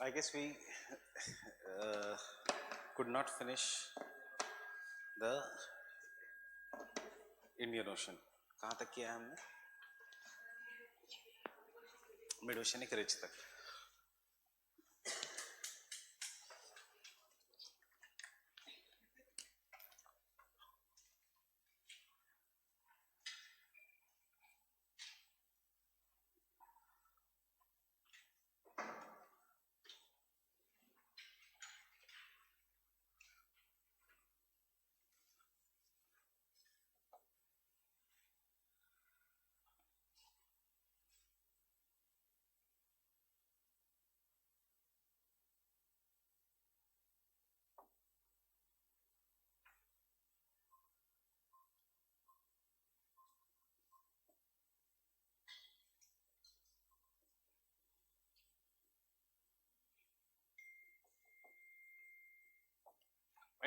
I guess we uh, could not finish the Indian Ocean. कहाँ तक किया है हमने? मिड ओशियनिक रिज तक.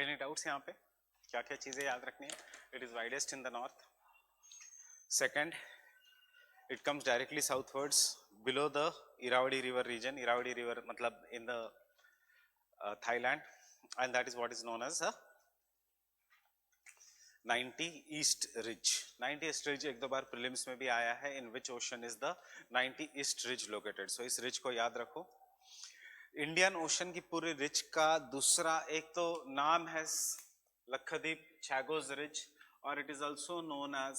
Any doubts यहाँ पे? क्या क्या चीजें याद रखनी है? It is widest in the north. Second, it comes directly southwards below the Irrawaddy River region. Irrawaddy River मतलब in the Thailand, and that is what is known as a 90 East Ridge. 90 East Ridge एक दो बार prelims में भी आया है. In which ocean is the 90 East Ridge located? So इस ridge को याद रखो. इंडियन ओशन की पूरी रिज का दूसरा एक तो नाम है लक्षद्वीप चैगोस रिज, और it is also known as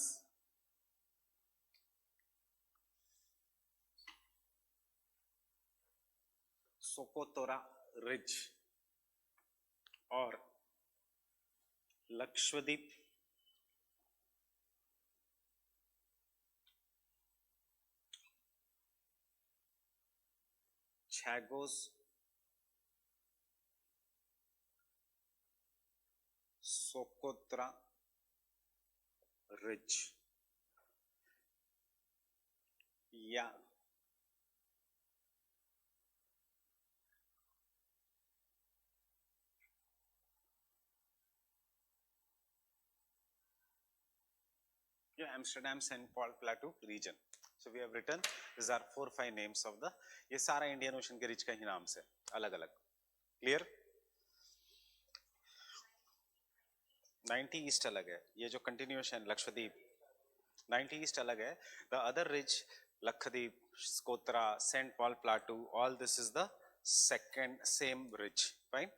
Socotra ridge और लक्षद्वीप चैगोस सोकोत्रा रिज या Amsterdam St. Paul Plateau region. So we have written these are 4-5 names of the, ये सारा इंडियन ओशन के रिज का ही नाम से अलग अलग. क्लियर? 90 ईस्ट अलग है, ये जो कंटिन्यूएशन लक्षद्वीप 90 ईस्ट अलग है. The other ridge Lakshadweep, Socotra, Saint Paul plateau, all this is the second same ridge. Fine.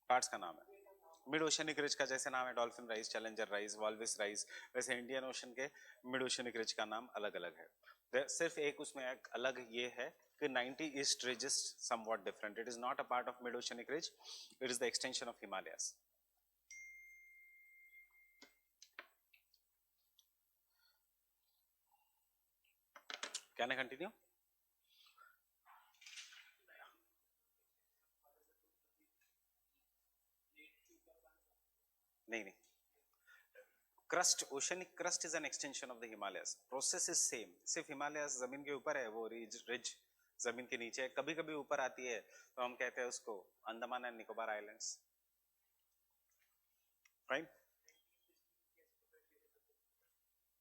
Parts का नाम है. मिड ओशनिक रिज का जैसे नाम है Dolphin Rise, Challenger Rise, Walvis Rise, वैसे इंडियन ओशन के मिड ओशनिक रिज का नाम अलग अलग है. सिर्फ एक उसमें एक अलग ये है कि 90 east ridge is somewhat different. It is not a part of mid oceanic ridge, it is the extension of Himalayas. Can I continue? नहीं नहीं, crust, oceanic crust is an extension of the Himalayas. Process is same, सिर्फ Himalayas जमीन के ऊपर है, वो ridge जमीन के नीचे है. कभी कभी ऊपर आती है तो हम कहते हैं उसको Andaman and Nicobar islands. Right.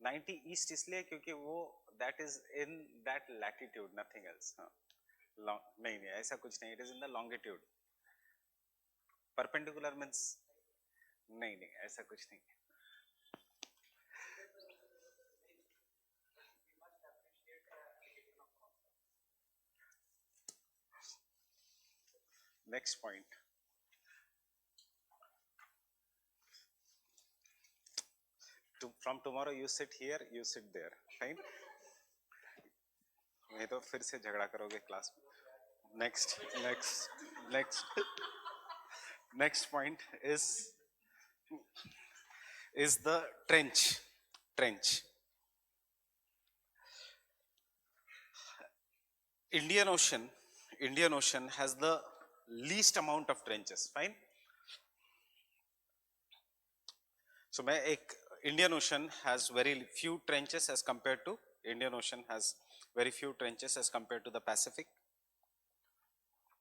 90 east इसलिए क्योंकि वो that is in that latitude, nothing else. नहीं नहीं ऐसा कुछ नहीं, it is in the longitude. Perpendicular means नहीं नहीं ऐसा कुछ नहीं. Next point. From tomorrow you sit here, you sit there. Fine. नहीं तो फिर से झगड़ा करोगे क्लास में. Next next next next point is the trench. Indian Ocean has the least amount of trenches. Fine. So मैं एक Indian Ocean has very few trenches as compared to the Pacific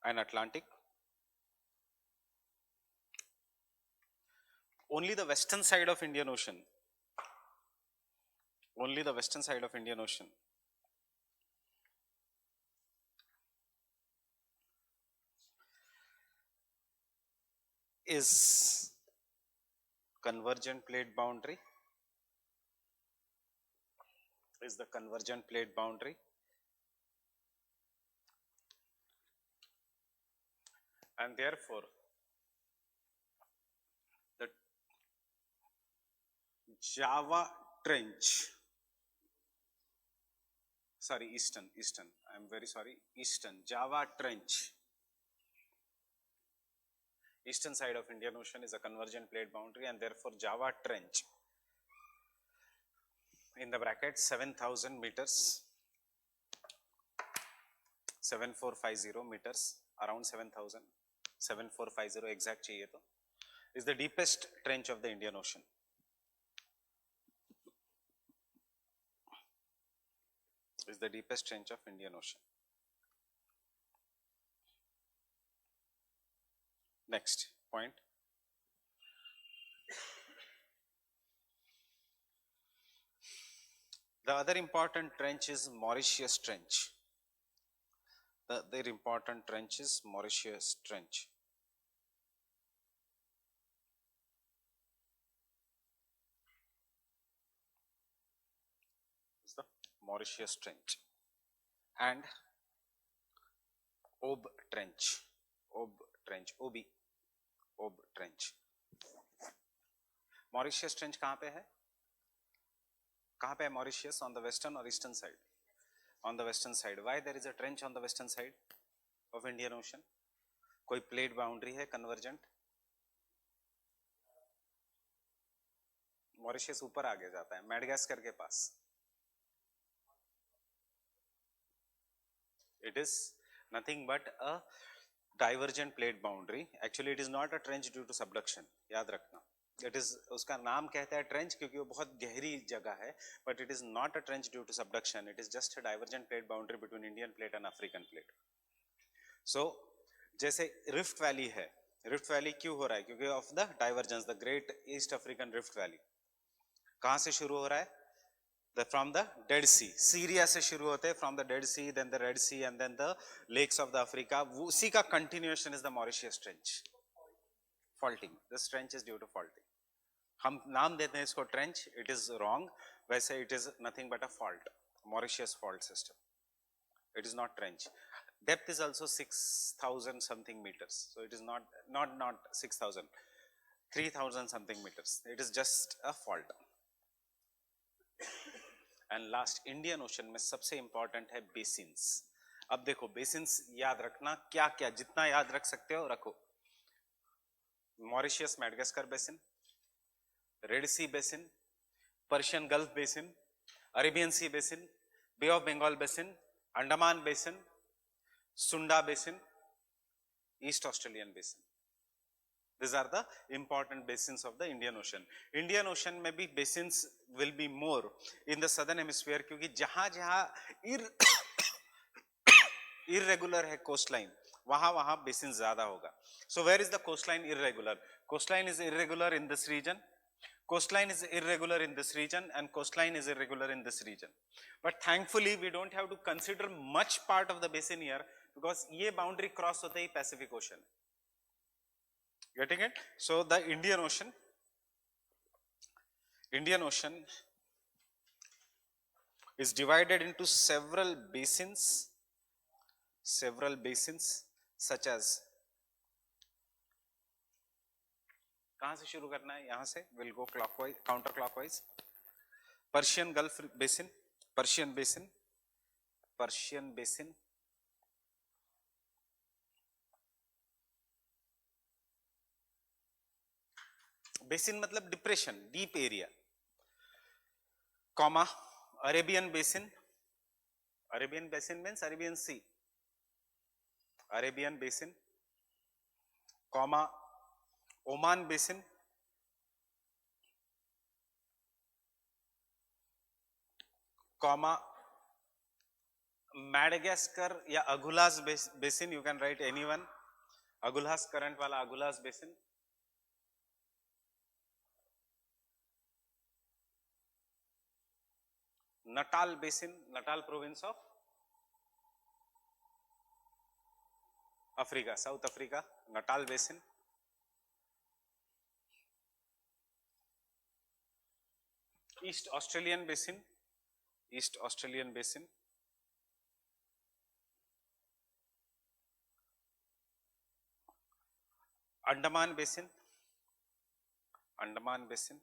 and Atlantic. Only the western side of Indian Ocean is convergent plate boundary, is the convergent plate boundary, and therefore the Java Trench, sorry, eastern, I'm very sorry, eastern Java Trench, eastern side of Indian Ocean is a convergent plate boundary, and therefore Java Trench in the bracket 7,000 meters, 7450 meters, around 7,000, 7450 exact चाहिए तो, is the deepest trench of the Indian Ocean. Is the deepest trench of Indian Ocean. Next point. The other important trench is Mauritius Trench. The other important trench is Mauritius Trench. It's the Mauritius Trench and Ob Trench. Ob Trench. Ob Trench. Mauritius Trench कहाँ पे है? कहाँ पे है Mauritius? On the western or eastern side? On the western side. Why there is a trench on the western side of Indian Ocean? कोई plate boundary है convergent? Mauritius ऊपर आगे जाता है, Madagascar के पास. It is nothing but a divergent plate boundary. Actually, it is not a trench due to subduction. याद रखना. It is, उसका नाम कहता है trench क्योंकि वो बहुत गहरी जगह है, but it is not a trench due to subduction. It is just a divergent plate boundary between Indian plate and African plate. So, जैसे Rift Valley है, Rift Valley क्यों हो रहा है? क्योंकि of the divergence, the Great East African Rift Valley. कहाँ से शुरू हो रहा है? From the Dead Sea. Syria से शुरू होते हैं, from the Dead Sea, then the Red Sea, and then the lakes of the Africa. उसी का continuation is the Mauritius Trench. Faulting. This trench is due to faulting. हम नाम देते हैं इसको trench. It is wrong. वैसे it is nothing but a fault. Mauritius fault system. It is not trench. Depth is also 6,000 something meters. So it is not 6,000. 3,000 something meters. It is just a fault. And last, Indian Ocean में सबसे important है basins. अब देखो basins याद रखना, क्या क्या जितना याद रख सकते हो रखो. Mauritius Madagascar basin, Red Sea basin, Persian Gulf basin, Arabian Sea basin, Bay of Bengal basin, Andaman basin, Sunda basin, East Australian basin. These are the important basins of the Indian Ocean. Indian Ocean में भी basins will be more in the southern hemisphere क्योंकि जहाँ जहाँ irregular है coastline, वहाँ basins ज़्यादा होगा. So where is the coastline irregular? Coastline is irregular in this region. Coastline is irregular in this region, and coastline is irregular in this region. But thankfully, we don't have to consider much part of the basin here because ये boundary cross होते ही Pacific Ocean. Getting it? So the Indian Ocean is divided into several basins such as, कहाँ से शुरू करना है? यहाँ से. We'll go clockwise, counterclockwise. Persian Gulf basin, Persian basin. Basin मतलब depression, deep area. Comma, Arabian basin. Arabian basin means Arabian Sea. Arabian basin, comma, Oman basin, comma, Madagascar या Agulhas basin, you can write anyone. Agulhas, current वाला Agulhas basin. Natal basin, Natal province of Africa, South Africa, Natal basin. East Australian basin, east Australian basin, Andaman basin, Andaman basin,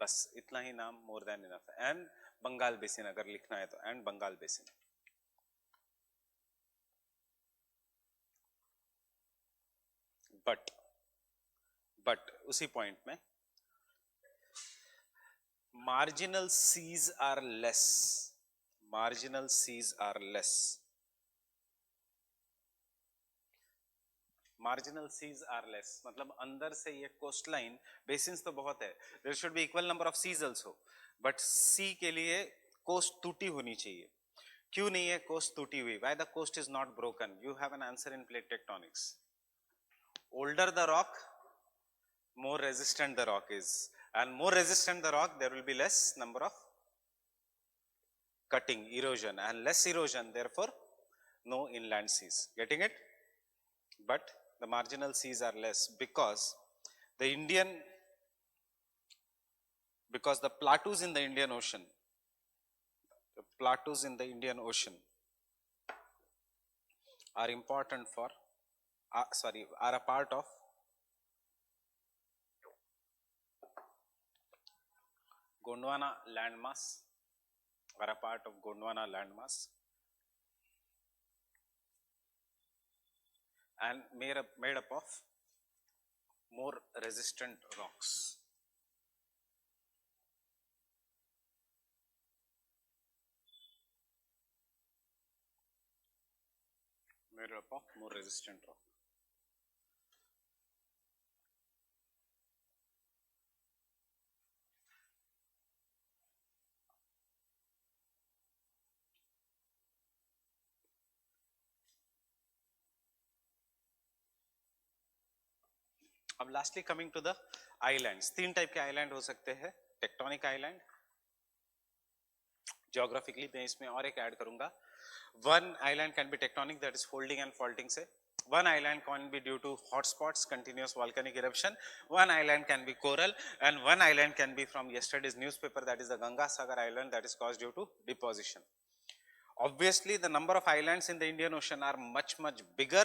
बस इतना ही नाम more than enough है। And Bengal basin अगर लिखना है तो, and Bengal basin. But उसी पॉइंट में marginal seas are less, marginal seas are less, marginal seas are less मतलब अंदर से ये कोस्ट लाइन, बेसिन्स तो बहुत है, there should be equal number of seas also, but sea के लिए कोस्ट टूटी होनी चाहिए। क्यों नहीं है कोस्ट टूटी हुई? Why the coast is not broken? You have an answer in plate tectonics. older the rock, more resistant the rock is, and more resistant the rock, there will be less number of cutting, erosion, and less erosion, therefore no inland seas. Getting it? But the marginal seas are less because the Indian, because the plateaus in the Indian Ocean, the plateaus in the Indian Ocean are important for, are a part of Gondwana landmass, are a part of Gondwana landmass, and made up of more resistant rocks. Made up of more resistant rock. अब lastly coming to the islands, तीन type के island हो सकते हैं, tectonic island, geographically मैं इसमें और एक ऐड करूंगा, one island can be tectonic that is folding and faulting से, one island can be due to hotspots, continuous volcanic eruption, one island can be coral, and one island can be from yesterday's newspaper, that is the Ganga Sagar island, that is caused due to deposition. Obviously the number of islands in the Indian Ocean are much bigger,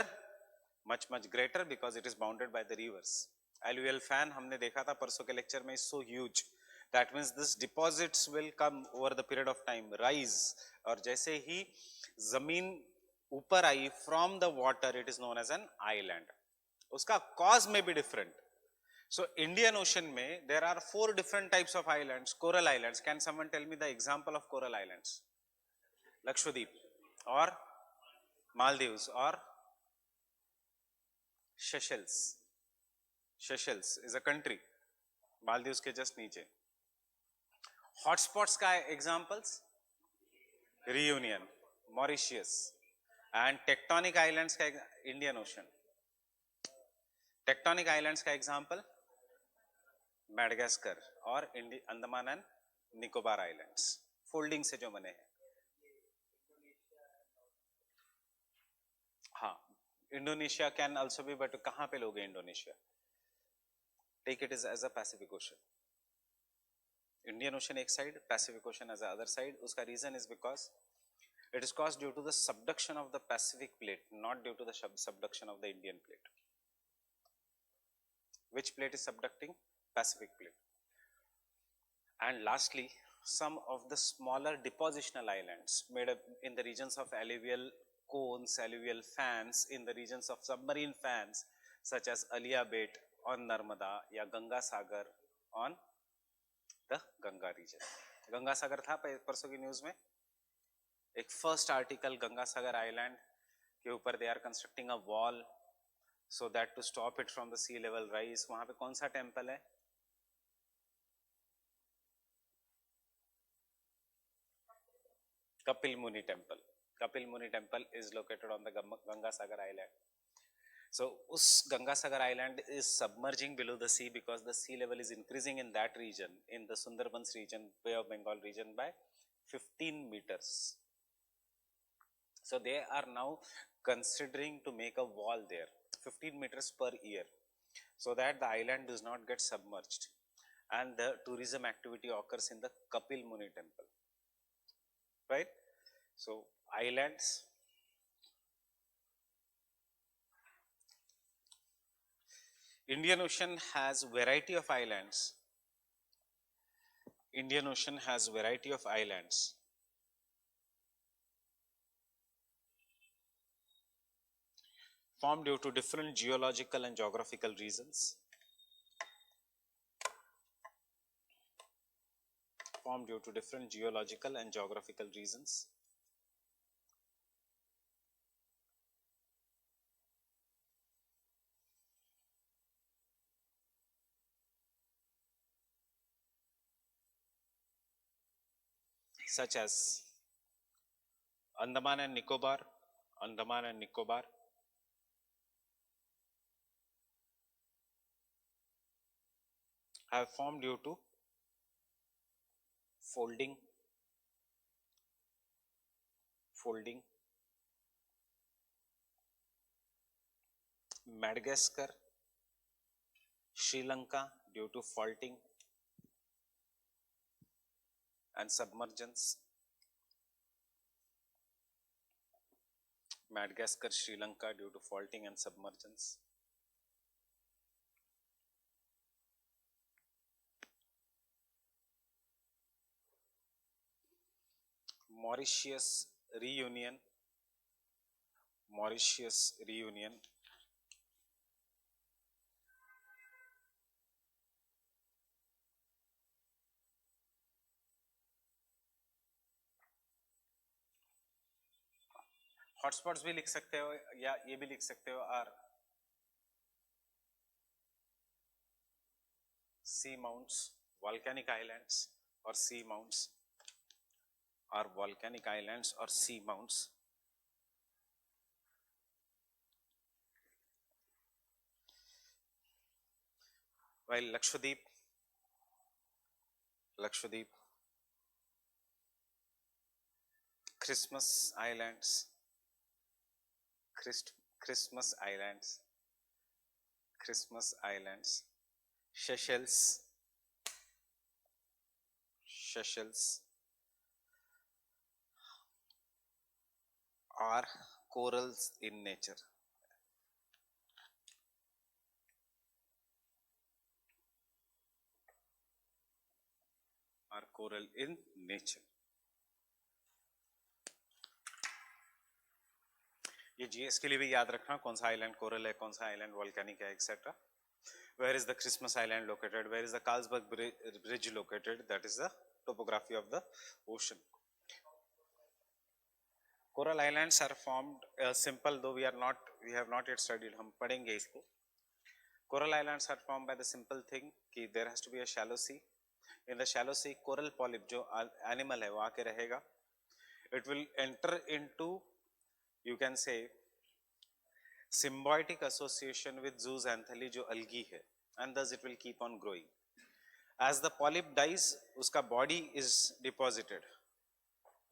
much greater, because it is bounded by the rivers. Alluvial fan हमने देखा था परसों के lecture में, is so huge, that means this deposits will come over the period of time, rise, और जैसे ही जमीन ऊपर आई from the water, it is known as an island. उसका cause may be different. So Indian Ocean में there are 4 different types of islands, coral islands. Can someone tell me the example of coral islands? Lakshadweep or Maldives or Seychelles. Seychelles is a country, Maldives के just नीचे. Hotspots का examples, Reunion, Mauritius, and tectonic islands का Indian Ocean. Tectonic islands का example, Madagascar और Andaman and Nicobar Islands, folding से जो बने हैं. हाँ, Indonesia can also be, but कहाँ पे लोगे Indonesia? Take it as a Pacific Ocean. Indian Ocean एक side, Pacific Ocean as the other side. उसका reason is because it is caused due to the subduction of the Pacific plate, not due to the subduction of the Indian plate. Which plate is subducting? Pacific plate. And lastly, some of the smaller depositional islands made up in the regions of alluvial cones, alluvial fans, in the regions of submarine fans, such as Alia Bait on Narmada या Ganga Sagar on the Ganga region. Ganga Sagar था परसों की news में, एक first article Ganga Sagar island के ऊपर they are constructing a wall so that to stop it from the sea level rise. वहां पे कौन सा टेंपल है? कपिल मुनि टेंपल. कपिल मुनि temple is located on the Ganga Sagar island. So उस Ganga Sagar island is submerging below the sea because the sea level is increasing in that region, in the Sundarbans region, Bay of Bengal region, by 15 meters. So they are now considering to make a wall there, 15 meters per year. so that the island does not get submerged, and the tourism activity occurs in the Kapil Muni temple, right? So islands, Indian Ocean has variety of islands. Indian Ocean has variety of islands formed due to different geological and geographical reasons. Formed due to different geological and geographical reasons. Such as Andaman and Nicobar, Andaman and Nicobar, have formed due to folding, folding. Madagascar, Sri Lanka due to faulting and submergence. Madagascar, Sri Lanka due to faulting and submergence. Mauritius reunion, Mauritius reunion. Hotspots भी लिख सकते हो या ये भी लिख सकते हो are sea mounts, volcanic islands or sea mounts, or volcanic islands or sea mounts. While Lakshadweep, Lakshadweep, Christmas Islands, Christmas Islands, Christmas Islands, Seychelles, Seychelles are corals in nature. Are coral in nature. ये GS के लिए भी याद रखना कौन सा island coral है, कौन सा आइलैंड वोल्केनिक है, etcetera. Where is the Christmas Island located? Where is the Carlsberg Bridge located? That is the topography of the ocean. Coral islands are formed simple, though we have not yet studied. हम पढ़ेंगे इसको. Coral islands are formed by the simple thing कि there has to be a shallow sea. In the shallow sea, coral polyp जो animal है वो आके रहेगा. It will enter into, you can say, symbiotic association with zooxanthellae जो algae है, and thus it will keep on growing. As the polyp dies, उसका body is deposited,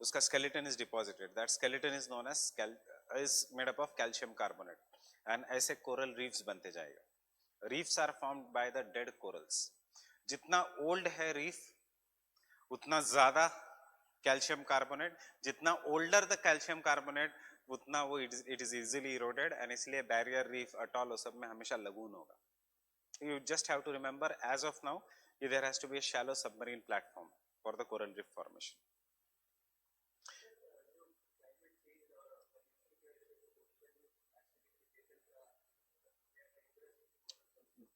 उसका skeleton is deposited. That skeleton is known as is made up of calcium carbonate, and ऐसे coral reefs बनते जाएगा. Reefs are formed by the dead corals. जितना old है reef, उतना ज़्यादा calcium carbonate. जितना older the calcium carbonate, उतना वो it is easily eroded, and इसलिए barrier reef, atoll, वो सब में हमेशा lagoon होगा. You just have to remember, as of now, there has to be a shallow submarine platform for the coral reef formation.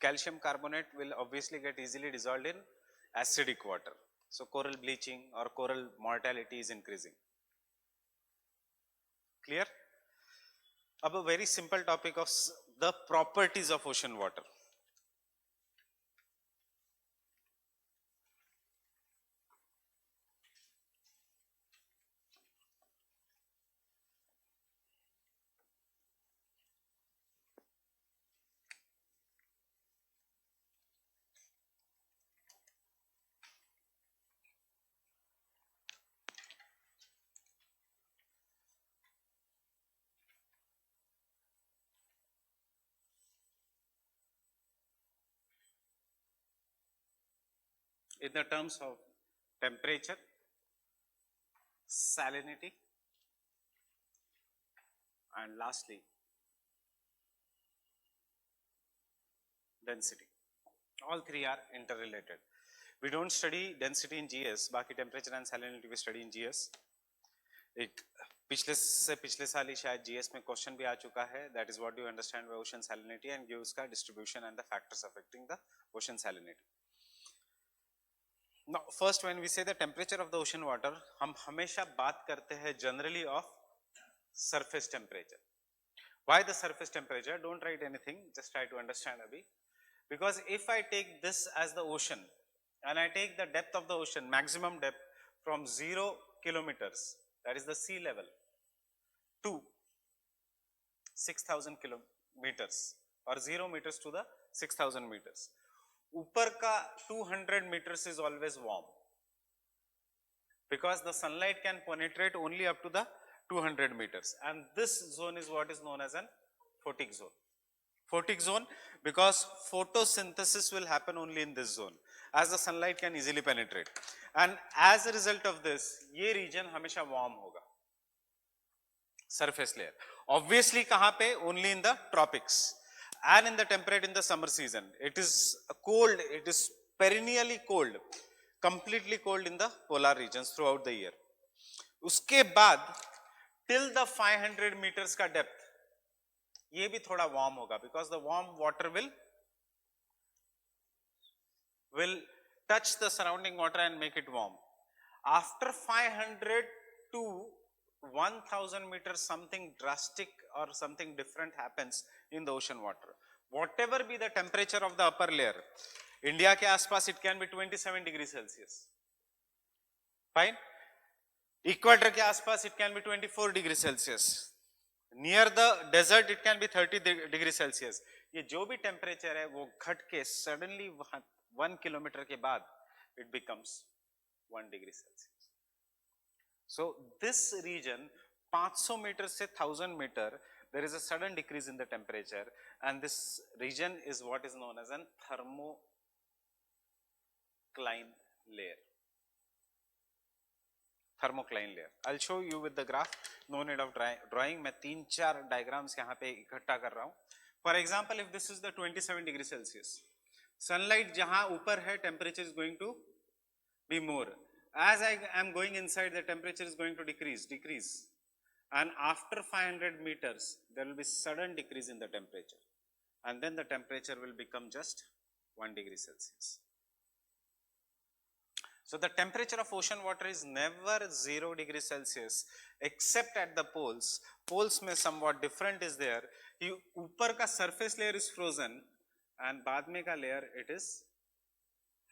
Calcium carbonate will obviously get easily dissolved in acidic water. So coral bleaching or coral mortality is increasing. Clear? अब a very simple topic of the properties of ocean water. in the terms of temperature, salinity, and lastly density. All three are interrelated. We don't study density in GS, बाकी temperature and salinity we study in GS. एक पिछले साल ही शायद GS में question भी आ चुका है, that is what you understand by ocean salinity and gives का distribution and the factors affecting the ocean salinity. Now first when we say the temperature of the ocean water, हम हमेशा बात करते हैं generally of surface temperature. Why the surface temperature? Don't write anything, just try to understand a bit. Because if I take this as the ocean and I take the depth of the ocean, maximum depth from 0 kilometers, that is the sea level, to 6,000 kilometers or 0 meters to the 6,000 meters. ऊपर का 200 meters is always warm because the sunlight can penetrate only up to the 200 meters, and this zone is what is known as an photic zone. Photic zone because photosynthesis will happen only in this zone as the sunlight can easily penetrate, and as a result of this ये region हमेशा warm होगा, surface layer. Obviously कहाँ पे? Only in the tropics and in the temperate in the summer season. It is cold, it is perennially cold, completely cold in the polar regions throughout the year. उसके बाद till the 500 meters का depth ये भी थोड़ा warm होगा because the warm water will touch the surrounding water and make it warm. After 500 to 1000 meters something drastic or something different happens in the ocean water. Whatever be the temperature of the upper layer, India के आसपास it can be 27 degrees Celsius. Fine. Equator के आसपास it can be 24 degrees Celsius. Near the desert it can be 30 degrees Celsius. ये जो भी temperature है वो घट के suddenly 1 kilometer के बाद it becomes 1 degree Celsius. So this region 500 meters से 1000 meter there is a sudden decrease in the temperature, and this region is what is known as an thermocline layer. Thermocline layer. I'll show you with the graph. No need of drawing. मैं 3-4 diagrams यहाँ पे इकट्ठा कर रहा हूँ. For example, if this is the 27 degrees Celsius, sunlight जहाँ ऊपर है, temperature is going to be more. As I am going inside, the temperature is going to decrease. And after 500 meters, there will be sudden decrease in the temperature. And then the temperature will become just 1 degree Celsius. So the temperature of ocean water is never 0 degrees Celsius except at the poles. Poles में somewhat different is there. ऊपर का surface layer is frozen and बाद में का layer it is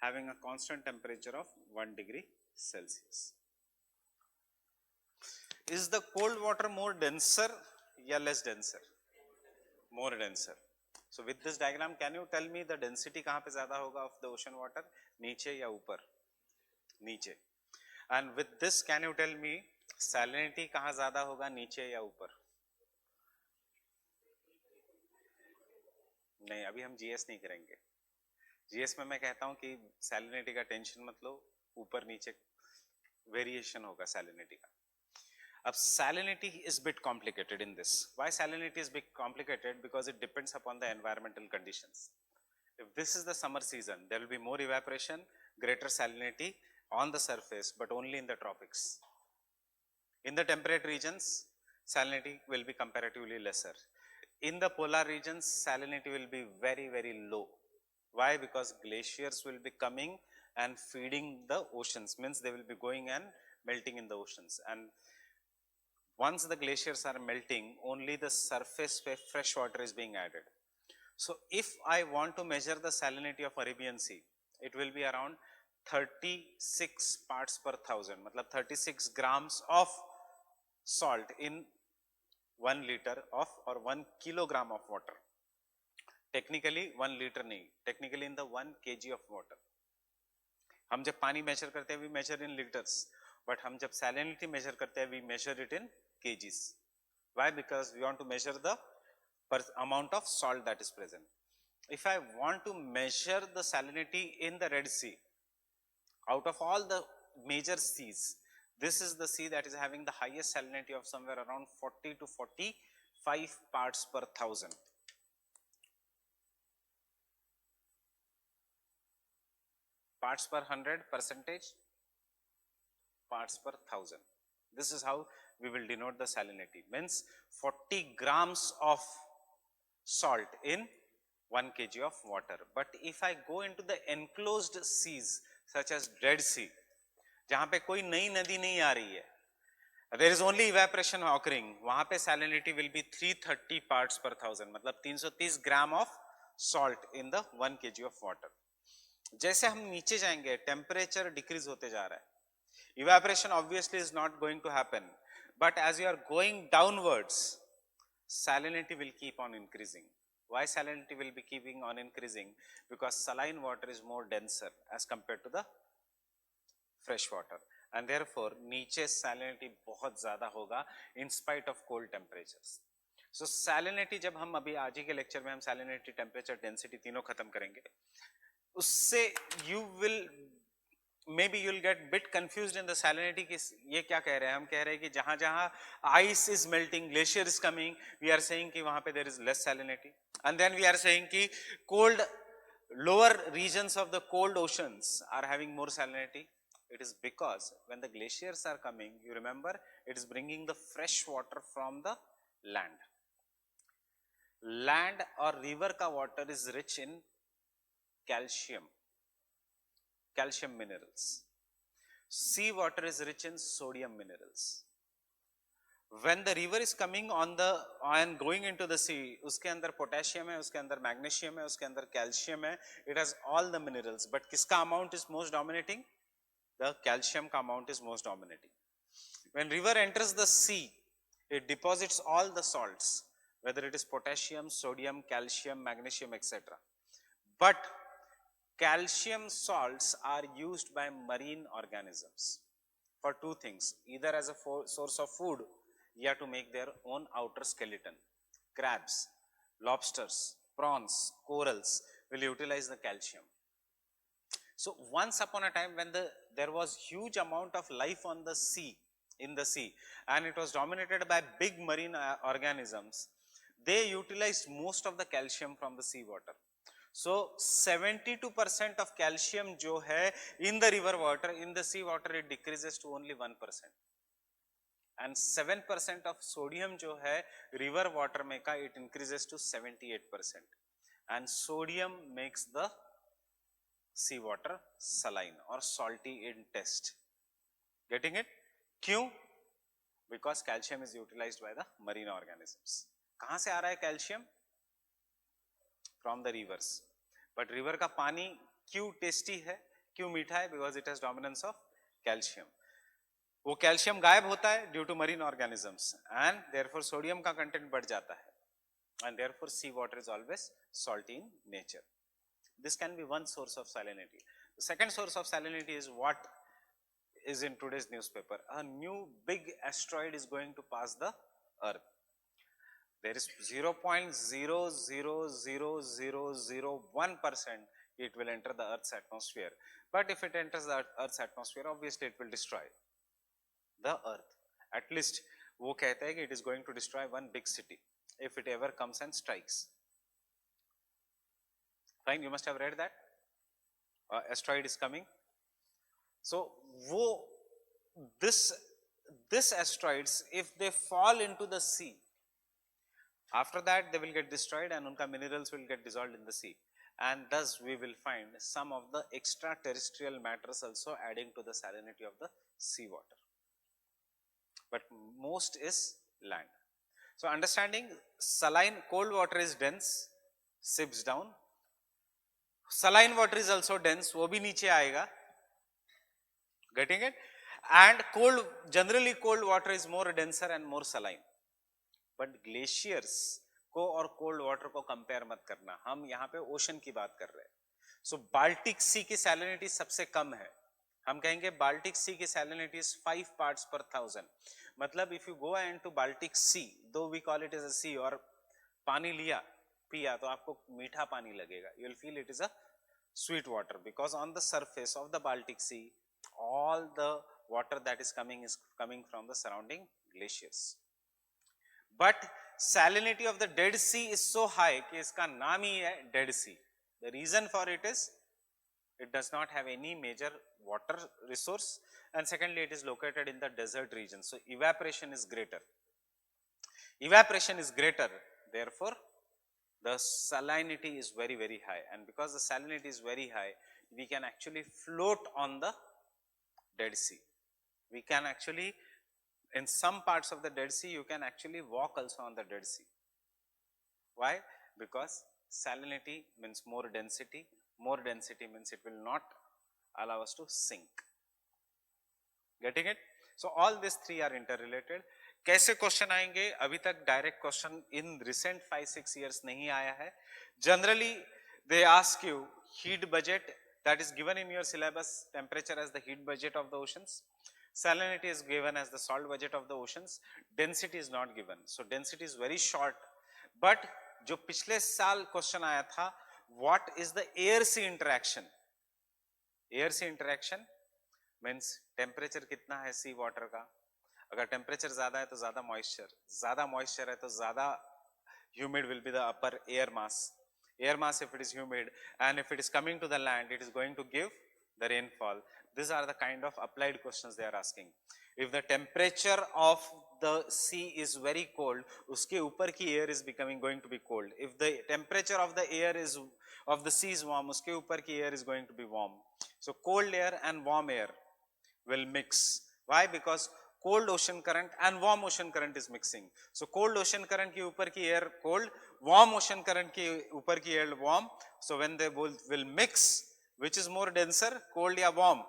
having a constant temperature of 1 degree Celsius. Is the cold water more denser या less denser? More denser. So with this diagram, can you tell me the density कहाँ पे ज़्यादा होगा of the ocean water? नीचे या ऊपर? नीचे. And with this, can you tell me salinity कहाँ ज़्यादा होगा, नीचे या ऊपर? नहीं, अभी हम GS नहीं करेंगे. GS में मैं कहता हूँ कि salinity का टेंशन मत लो, ऊपर नीचे वेरिएशन होगा salinity का. अब salinity is bit complicated in this. Why salinity is bit complicated? Because it depends upon the environmental conditions. If this is the summer season, there will be more evaporation, greater salinity on the surface, but only in the tropics. In the temperate regions, salinity will be comparatively lesser. In the polar regions, salinity will be very, very low. Why? Because glaciers will be coming and feeding the oceans, means they will be going and melting in the oceans. And once the glaciers are melting, only the surface fresh water is being added. So if I want to measure the salinity of Arabian Sea, it will be around 36 parts per thousand, मतलब 36 grams of salt in 1 liter of or 1 kilogram of water. Technically 1 liter नहीं, technically in the 1 kg of water. हम जब पानी measure करते हैं, we measure in liters, but हम जब salinity measure करते हैं, we measure it in kgs. Why? Because we want to measure the amount of salt that is present. If I want to measure the salinity in the Red Sea, Out of all the major seas, this is the sea that is having the highest salinity of somewhere around 40 to 45 parts per thousand. Parts per 100, percentage, parts per thousand. This is how we will denote the salinity. Means 40 grams of salt in 1 kg of water. But if I go into the enclosed seas such as Dead Sea, जहां पे कोई नई नदी नहीं आ रही है, there is only evaporation occurring, वहां पे salinity will be 330 parts per thousand, मतलब 330 ग्राम of salt in the 1 kg of water. जैसे हम नीचे जाएंगे टेम्परेचर डिक्रीज होते जा रहा है, evaporation obviously is not going to happen, but as you are going downwards, salinity will keep on increasing. Why salinity will be keeping on increasing? Because saline water is more denser as compared to the fresh water, and therefore नीचे salinity बहुत ज़्यादा होगा in spite of cold temperatures. So salinity, जब हम अभी आज ही के lecture में हम salinity, temperature, density तीनों खत्म करेंगे, उससे you will maybe you'll get bit confused in the salinity कि ये क्या कह रहे हैं. हम कह रहे हैं कि जहां जहां ice is melting, glacier is coming, we are saying कि वहां पे there is less salinity, and then we are saying कि cold lower regions of the cold oceans are having more salinity. It is because when the glaciers are coming, you remember, it is bringing the fresh water from the land. Land or river ka water is rich in calcium, calcium minerals. Sea water is rich in sodium minerals. When the river is coming on the and going into the sea, उसके अंदर potassium है, उसके अंदर magnesium है, उसके अंदर calcium है. It has all the minerals. But किसका amount is most dominating? The calcium का amount is most dominating. When river enters the sea, it deposits all the salts, whether it is potassium, sodium, calcium, magnesium, etc. But calcium salts are used by marine organisms for two things, either as a source of food or to make their own outer skeleton. Crabs, lobsters, prawns, corals will utilize the calcium. So once upon a time when there was huge amount of life on the sea, in the sea, and it was dominated by big marine organisms, they utilized most of the calcium from the sea water. So 72% of calcium जो है in the river water, in the sea water it decreases to only 1%. And 7% of sodium जो है river water में का it increases to 78%. And sodium makes the sea water saline or salty in taste. Getting it? क्यों? Because calcium is utilized by the marine organisms. कहाँ से आ रहा है calcium? From the rivers. But river का पानी क्यों tasty है, क्यों मीठा है? Because it has dominance of calcium. वो calcium गायब होता है due to marine organisms, and therefore sodium का content बढ़ जाता है, and therefore sea water is always salty in nature. This can be one source of salinity. The second source of salinity is what is in today's newspaper. A new big asteroid is going to pass the earth. There is 0.0000001% it will enter the earth's atmosphere. But if it enters the earth's atmosphere, obviously it will destroy the earth. At least वो कहता है कि it is going to destroy one big city if it ever comes and strikes. Fine, you must have read that. Asteroid is coming. So this asteroids, if they fall into the sea, after that they will get destroyed and unka minerals will get dissolved in the sea, and thus we will find some of the extraterrestrial matters also adding to the salinity of the sea water. But most is land. So understanding saline, cold water is dense, sips down. Saline water is also dense, वो भी नीचे आएगा. Getting it? And cold, generally cold water is more denser and more saline. But glaciers को और cold water को compare मत करना. हम यहाँ पे ocean की बात कर रहे हैं. So Baltic Sea की salinity सबसे कम है. हम कहेंगे Baltic Sea की salinity is 5 parts per thousand. मतलब if you go into Baltic Sea, though we call it as a sea, और पानी लिया, पिया तो आपको मीठा पानी लगेगा. You will feel it is a sweet water, because on the surface of the Baltic Sea all the water that is coming from the surrounding glaciers. But salinity of the Dead Sea is so high कि इसका नाम ही है Dead Sea. The reason for it is it does not have any major water resource, and secondly it is located in the desert region, so evaporation is greater. Evaporation is greater, therefore the salinity is very, very high, and because the salinity is very high, we can actually float on the Dead Sea. We can actually, in some parts of the Dead Sea, you can actually walk also on the Dead Sea. Why? Because salinity means more density. More density means it will not allow us to sink. Getting it? So all these three are interrelated. कैसे question आएंगे? अभी तक direct question in recent 5-6 years नहीं आया है. Generally they ask you heat budget, that is given in your syllabus, temperature as the heat budget of the oceans, salinity is given as the salt budget of the oceans, density is not given, so density is very short. But जो पिछले साल question आया था, what is the air sea interaction? Air sea interaction means temperature कितना है sea water का. अगर temperature ज्यादा है तो ज्यादा moisture है तो ज्यादा humid will be the upper air mass. Air mass, if it is humid and if it is coming to the land, it is going to give the rainfall. These are the kind of applied questions they are asking. If the temperature of the sea is very cold, uske upar ki air is going to be cold. If the temperature of the air is of the sea is warm, uske upar ki air is going to be warm. So cold air and warm air will mix. Why? Because cold ocean current and warm ocean current is mixing. So cold ocean current ki upar ki air cold, warm ocean current ki upar ki air warm. So when they both will mix, which is more denser, cold ya warm?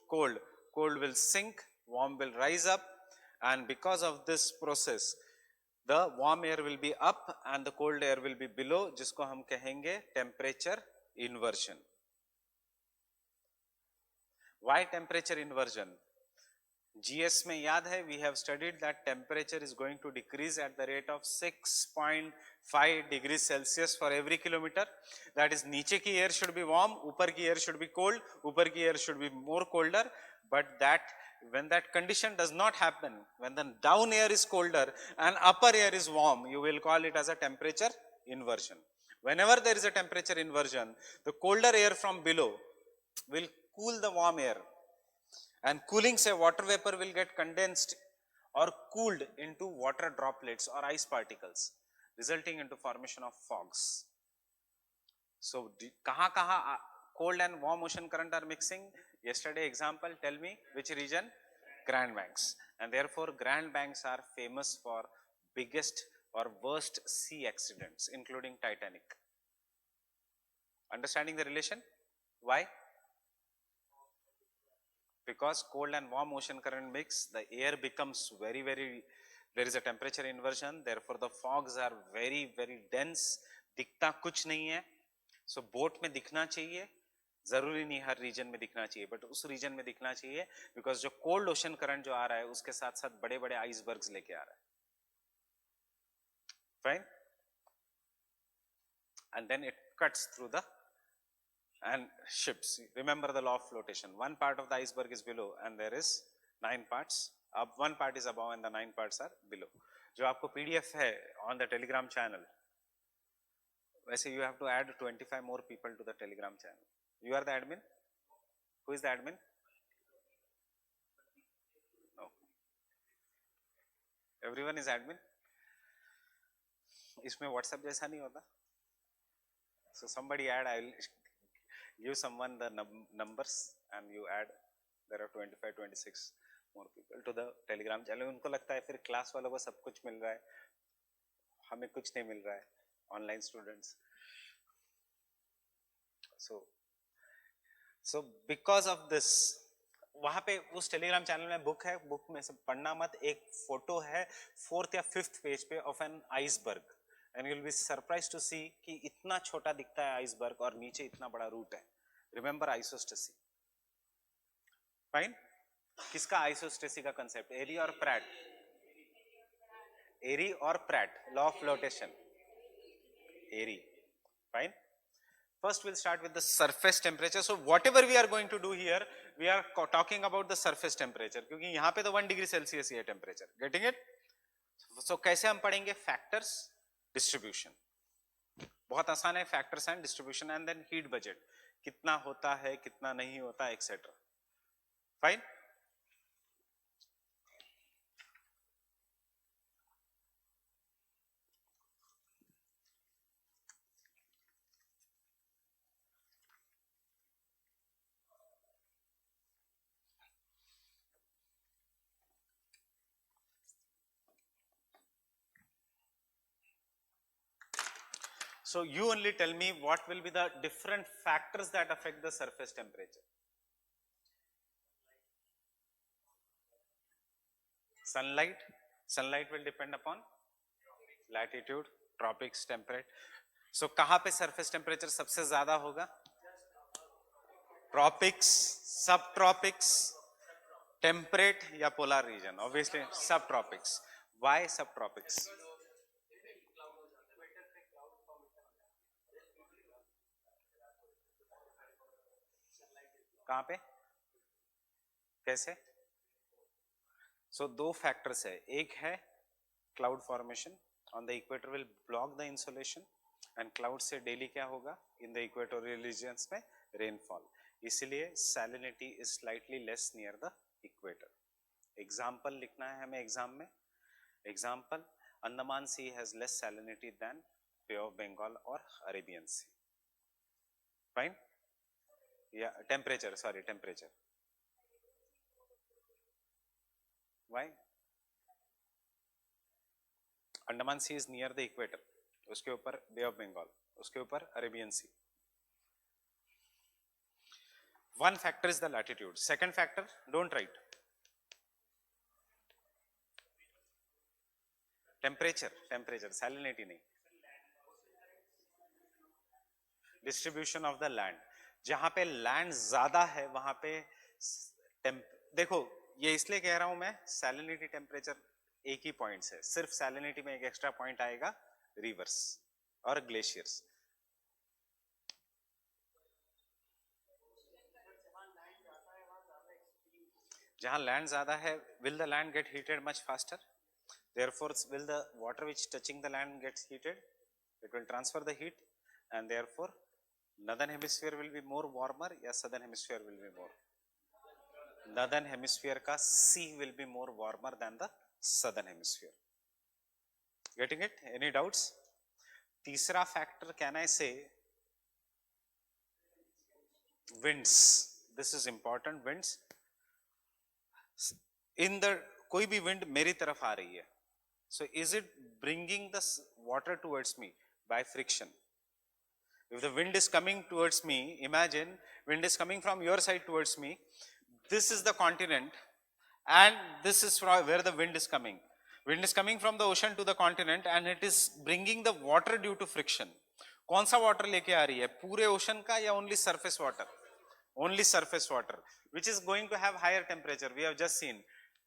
Cold. Cold will sink, warm will rise up, and because of this process, the warm air will be up and the cold air will be below, जिसको हम कहेंगे temperature inversion. Why temperature inversion? GS में याद है, we have studied that temperature is going to decrease at the rate of 6.5 degrees Celsius for every kilometer. That is, नीचे की air should be warm, ऊपर की air should be cold, ऊपर की air should be more colder. But that when that condition does not happen, when the down air is colder and upper air is warm, you will call it as a temperature inversion. Whenever there is a temperature inversion, the colder air from below will cool the warm air, and cooling say water vapor will get condensed or cooled into water droplets or ice particles, resulting into formation of fogs. So kaha cold and warm ocean current are mixing? Yesterday example, tell me which region? Grand Banks. And therefore Grand Banks are famous for biggest or worst sea accidents, including Titanic. Understanding the relation? Why? Because cold and warm ocean current mix, the air becomes very, there is a temperature inversion, therefore the fogs are very, dense, दिखता कुछ नहीं है. So boat में दिखना चाहिए, जरूरी नहीं हर reason में दिखना चाहिए, बट उस रीजन में दिखना चाहिए, बिकॉज जो कोल्ड ओशन करंट जो आ रहा है उसके साथ साथ बड़े बड़े आइसबर्ग्स लेके आ रहा है. Fine. And then it cuts through the and ships. Remember the law of flotation. One part of the iceberg is below and there is 9 parts. One part is above and the 9 parts are below. जो आपको PDF है on the Telegram channel, वैसे you have to add 25 more people to the Telegram channel. You are the admin? Who is the admin? No. Everyone is admin? इसमें WhatsApp जैसा नहीं होता? So somebody add, I will give someone the numbers and you add. There are 25-26 more people to the Telegram channel. उनको लगता है फिर class वालों को सब कुछ मिल रहा है, हमें कुछ नहीं मिल रहा है, online students. So because of this, वहाँ पे उस टेलीग्राम चैनल में बुक है, बुक में से पढ़ना मत, एक फोटो है 4th या 5th पेज पे of an iceberg, and you will be surprised to see कि इतना छोटा दिखता है आइसबर्ग और नीचे इतना बड़ा रूट है. Remember isostasy. Fine. किसका आइसोस्टेसी का कंसेप्ट? एरी और प्रैट? एरी और Pratt, law of flotation. Airy. Fine. First we'll start with the surface temperature. So whatever we are going to do here, we are talking about the surface temperature, क्योंकि यहाँ पे तो 1 degree Celsius ही है temperature. Getting it? सो कैसे हम पढ़ेंगे? Factors, distribution. बहुत आसान है. Factors and distribution and then heat budget, कितना होता है कितना नहीं होता etcetera. Fine. So you only tell me what will be the different factors that affect the surface temperature. Sunlight. Sunlight will depend upon latitude, tropics, temperate. So कहाँ पे surface temperature सबसे ज़्यादा होगा? Tropics, subtropics, temperate या polar region. Obviously subtropics. Why subtropics? कहाँ पे? कैसे? So दो factors है. एक है cloud formation on the equator will block the insolation and cloud से daily क्या होगा? In the equatorial regions में rainfall. इसलिए salinity is slightly less near the equator. Example लिखना है हमें exam में. Example, Andaman Sea has less salinity than Bay of Bengal or Arabian Sea. Fine? Yeah, temperature, sorry, temperature. Why? Andaman Sea is near the equator. उसके ऊपर Bay of Bengal, उसके ऊपर Arabian Sea. One factor is the latitude. Second factor, don't write. Temperature, temperature, salinity नहीं. Distribution of the land. जहां पे land ज्यादा है वहां पे देखो, ये इसलिए कह रहा हूं मैं, सैलिनिटी टेम्परेचर एक ही पॉइंट है. सिर्फ सैलिनिटी में एक एक्स्ट्रा पॉइंट आएगा रिवर्स और ग्लेशियर्स. जहां लैंड ज्यादा है, will the land gate heated much faster. Therefore, will the water which touching the land gets heated? It will transfer the heat, and therefore, northern hemisphere will be more warmer या southern hemisphere will be more? Northern hemisphere का sea will be more warmer than the southern hemisphere. Getting it? Any doubts? तीसरा factor, can I say? Winds. This is important. Winds. In the कोई भी wind मेरी तरफ आ रही है. So is it bringing the water towards me by friction? If the wind is coming towards me, imagine wind is coming from your side towards me. This is the continent and this is from where the wind is coming. Wind is coming from the ocean to the continent and it is bringing the water due to friction. कौन सा water लेके आ रही है? पूरे ocean का या only surface water? Only surface water, which is going to have higher temperature. We have just seen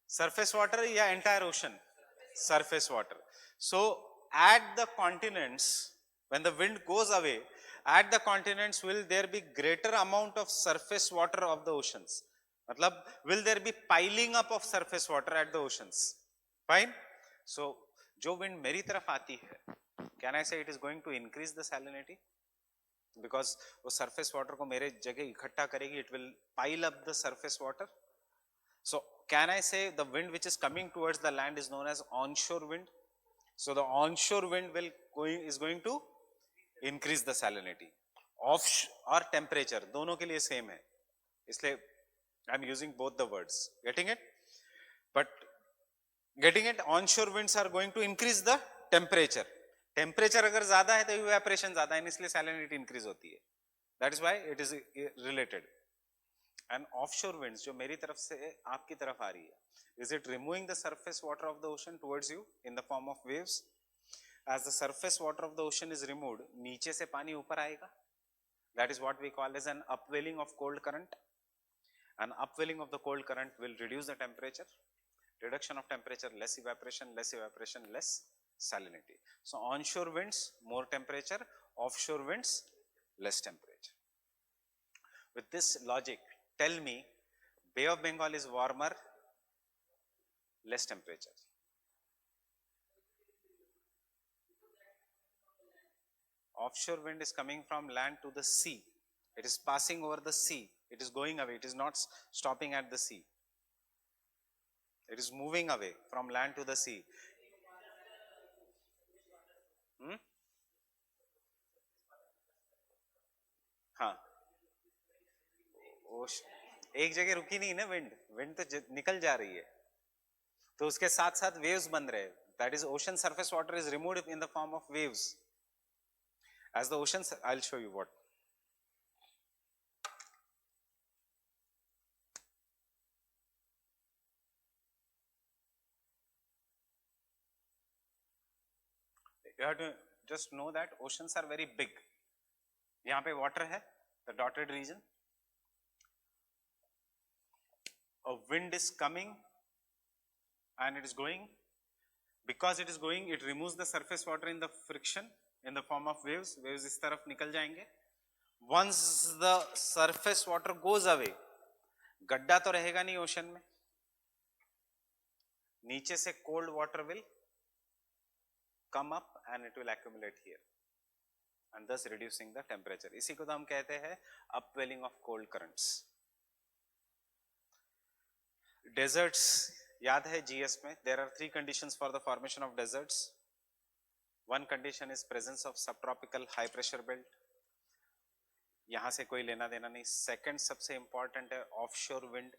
surface water या entire ocean? Surface water. So at the continents, when the wind goes away, at the continents will there be greater amount of surface water of the oceans? मतलब will there be piling up of surface water at the oceans? Fine. So जो wind मेरी तरफ आती है, can I say it is going to increase the salinity? Because वो surface water को मेरे जगह इकट्ठा करेगी, it will pile up the surface water. So can I say the wind which is coming towards the land is known as onshore wind? So the onshore wind is going to increase the salinity. Offshore or temperature, दोनों के लिए same है. इसलिए I'm using both the words. Getting it? But getting it, onshore winds are going to increase the temperature. Temperature अगर ज़्यादा है तो evaporation ज़्यादा है, इसलिए salinity increase होती है. That is why it is related. And offshore winds जो मेरी तरफ से आपकी तरफ आ रही है, is it removing the surface water of the ocean towards you in the form of waves? As the surface water of the ocean is removed, नीचे से पानी ऊपर आएगा. That is what we call as an upwelling of cold current. An upwelling of the cold current will reduce the temperature. Reduction of temperature, less evaporation, less salinity. So onshore winds, more temperature. Offshore winds, less temperature. With this logic, tell me, Bay of Bengal is warmer, less temperature. Offshore wind is coming from land to the sea. It is passing over the sea. It is going away. It is not stopping at the sea. It is moving away from land to the sea. Hmm? हाँ, एक जगह रुकी नहीं ना wind. Wind तो निकल जा रही है, तो उसके साथ साथ वेव्स बन रहे हैं. That is, ocean surface water is removed in the form of waves. As the ocean, I'll show you what. You have to just know that oceans are very big. यहाँ पे water है, the dotted region. A wind is coming and it is going. Because it is going, it removes the surface water in the friction in the form of waves. Waves इस तरफ निकल जाएंगे. Once the surface water goes away, गड्ढा तो रहेगा नहीं ocean में. नीचे से cold water will come up and it will accumulate here, and thus reducing the temperature. इसी को तो हम कहते हैं upwelling of cold currents. Deserts, याद है GS में, there are 3 conditions for the formation of deserts. One condition is presence of subtropical high pressure belt. यहाँ से कोई लेना देना नहीं. Second सबसे important है offshore wind.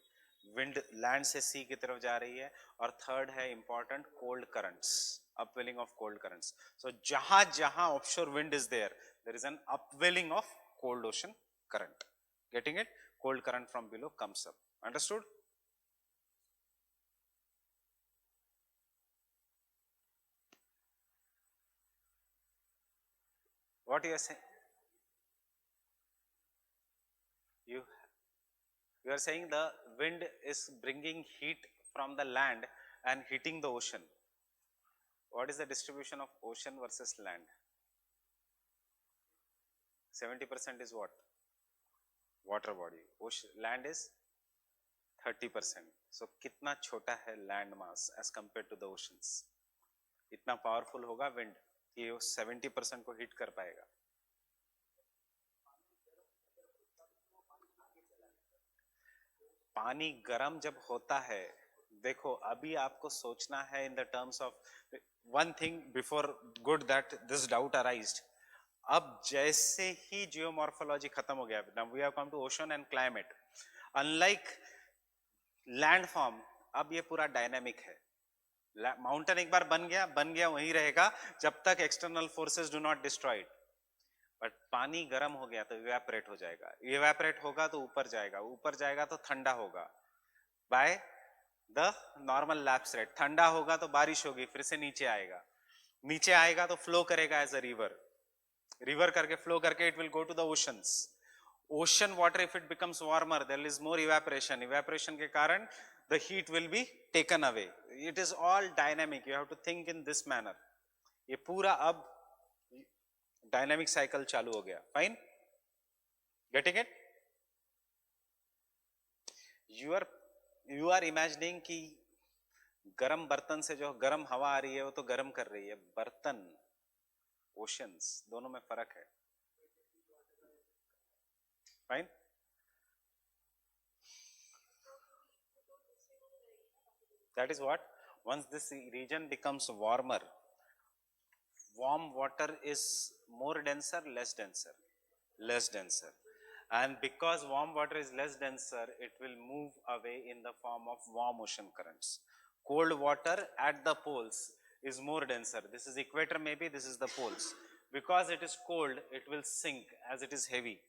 Wind land से sea की तरफ जा रही है. और third है important cold currents, upwelling of cold currents. So जहाँ जहाँ offshore wind is there, there is an upwelling of cold ocean current. Getting it? Cold current from below comes up. Understood? What you are saying? You are saying the wind is bringing heat from the land and heating the ocean. What is the distribution of ocean versus land? 70% is what? Water body. Ocean, land is 30%. So कितना छोटा है land mass as compared to the oceans? इतना powerful होगा wind कि 70% को hit कर पाएगा. पानी गर्म जब होता है, देखो अभी आपको सोचना है in the terms of one thing before good that this doubt arised. अब जैसे ही जियोमॉर्फोलॉजी खत्म हो गया, now we have come to ocean and climate. Unlike landform, अब ये पूरा डायनामिक है. माउंटेन एक बार बन गया वहीं रहेगा जब तक external forces do not destroy it. But पानी गर्म हो गया तो इवेपोरेट हो जाएगा. इवेपोरेट होगा तो ऊपर जाएगा तो ठंडा होगा by the normal lapse rate. ठंडा होगा तो बारिश होगी, फिर से नीचे आएगा तो फ्लो करेगा एज अ रिवर करके फ्लो करके it will go to the oceans. Ocean water if it becomes warmer there is more evaporation के कारण the heat will be taken away. It is all dynamic. You have to think in this manner. ये पूरा अब dynamic cycle चालू हो गया. Fine? Getting it? You are imagining कि गरम बर्तन से जो गरम हवा आ रही है वो तो गरम कर रही है. बर्तन, oceans, दोनों में फर्क है. Fine? That is what, once this region becomes warmer, warm water is more denser, less denser. And because warm water is less denser, it will move away in the form of warm ocean currents. Cold water at the poles is more denser. This is equator maybe, this is the poles. Because it is cold, it will sink as it is heavy.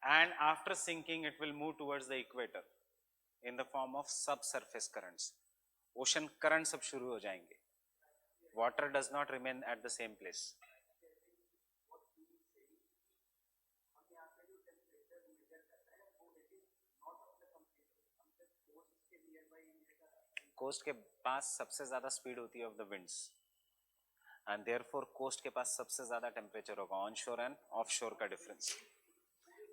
And after sinking, it will move towards the equator in the form of subsurface currents. Ocean currents अब शुरू हो जाएंगे. Water does not remain at the same place. Coast के पास सबसे ज्यादा speed होती है of the winds. and therefore coast के पास सबसे ज़्यादा temperature होगा, onshore and offshore का difference.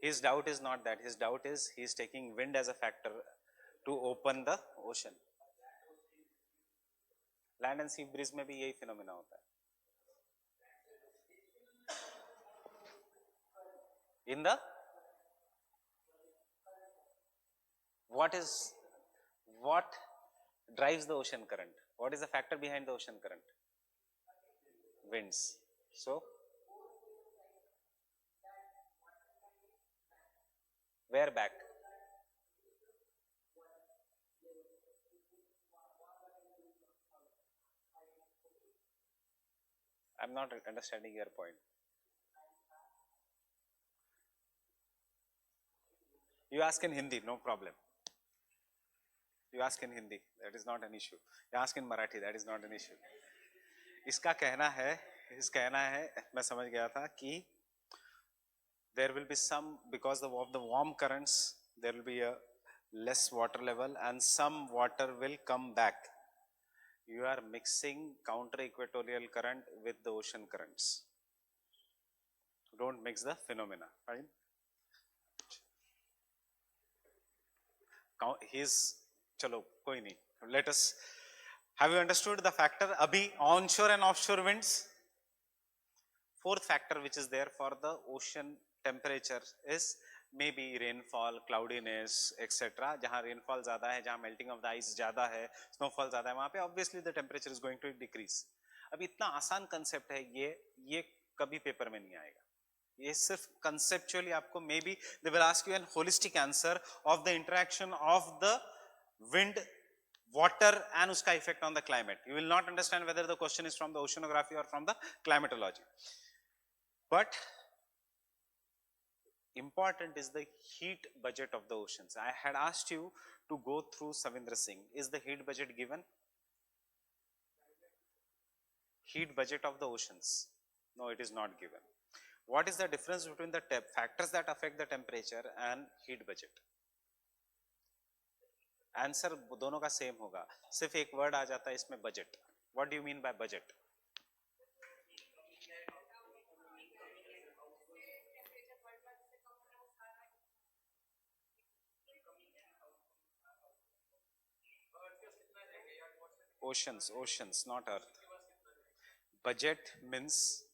His doubt is not that. His doubt is he is taking wind as a factor to open the ocean. Land and sea breeze में भी यही phenomena होता है. In the what drives the ocean current? What is the factor behind the ocean current? Winds. So where back? I'm not understanding your point. You ask in Hindi, no problem. You ask in Hindi, that is not an issue. You ask in Marathi, that is not an issue. इसका कहना है, मैं समझ गया था कि there will be some, because of the warm currents, there will be a less water level and some water will come back. You are mixing counter equatorial current with the ocean currents. Don't mix the phenomena, fine? चलो कोई नहीं. Let us. Have you understood the factor? Abhi onshore and offshore winds. Fourth factor which is there for the ocean temperature is maybe rainfall, cloudiness, etc. जहाँ rainfall ज़्यादा है, जहाँ melting of the ice ज़्यादा है, snowfall ज़्यादा है, वहाँ पे obviously the temperature is going to decrease. अब इतना आसान concept है ये कभी पेपर में नहीं आएगा. ये सिर्फ conceptually आपको maybe they will ask you an holistic answer of the interaction of the wind, water and उसका effect on the climate. You will not understand whether the question is from the oceanography or from the climatology. But important is the heat budget of the oceans. I had asked you to go through Savindra Singh. Is the heat budget given? Heat budget of the oceans? No, it is not given. What is the difference between the factors that affect the temperature and heat budget? Answer दोनों का same होगा. सिर्फ एक word आ जाता है इसमें budget. What do you mean by budget? Oceans, not earth. Budget means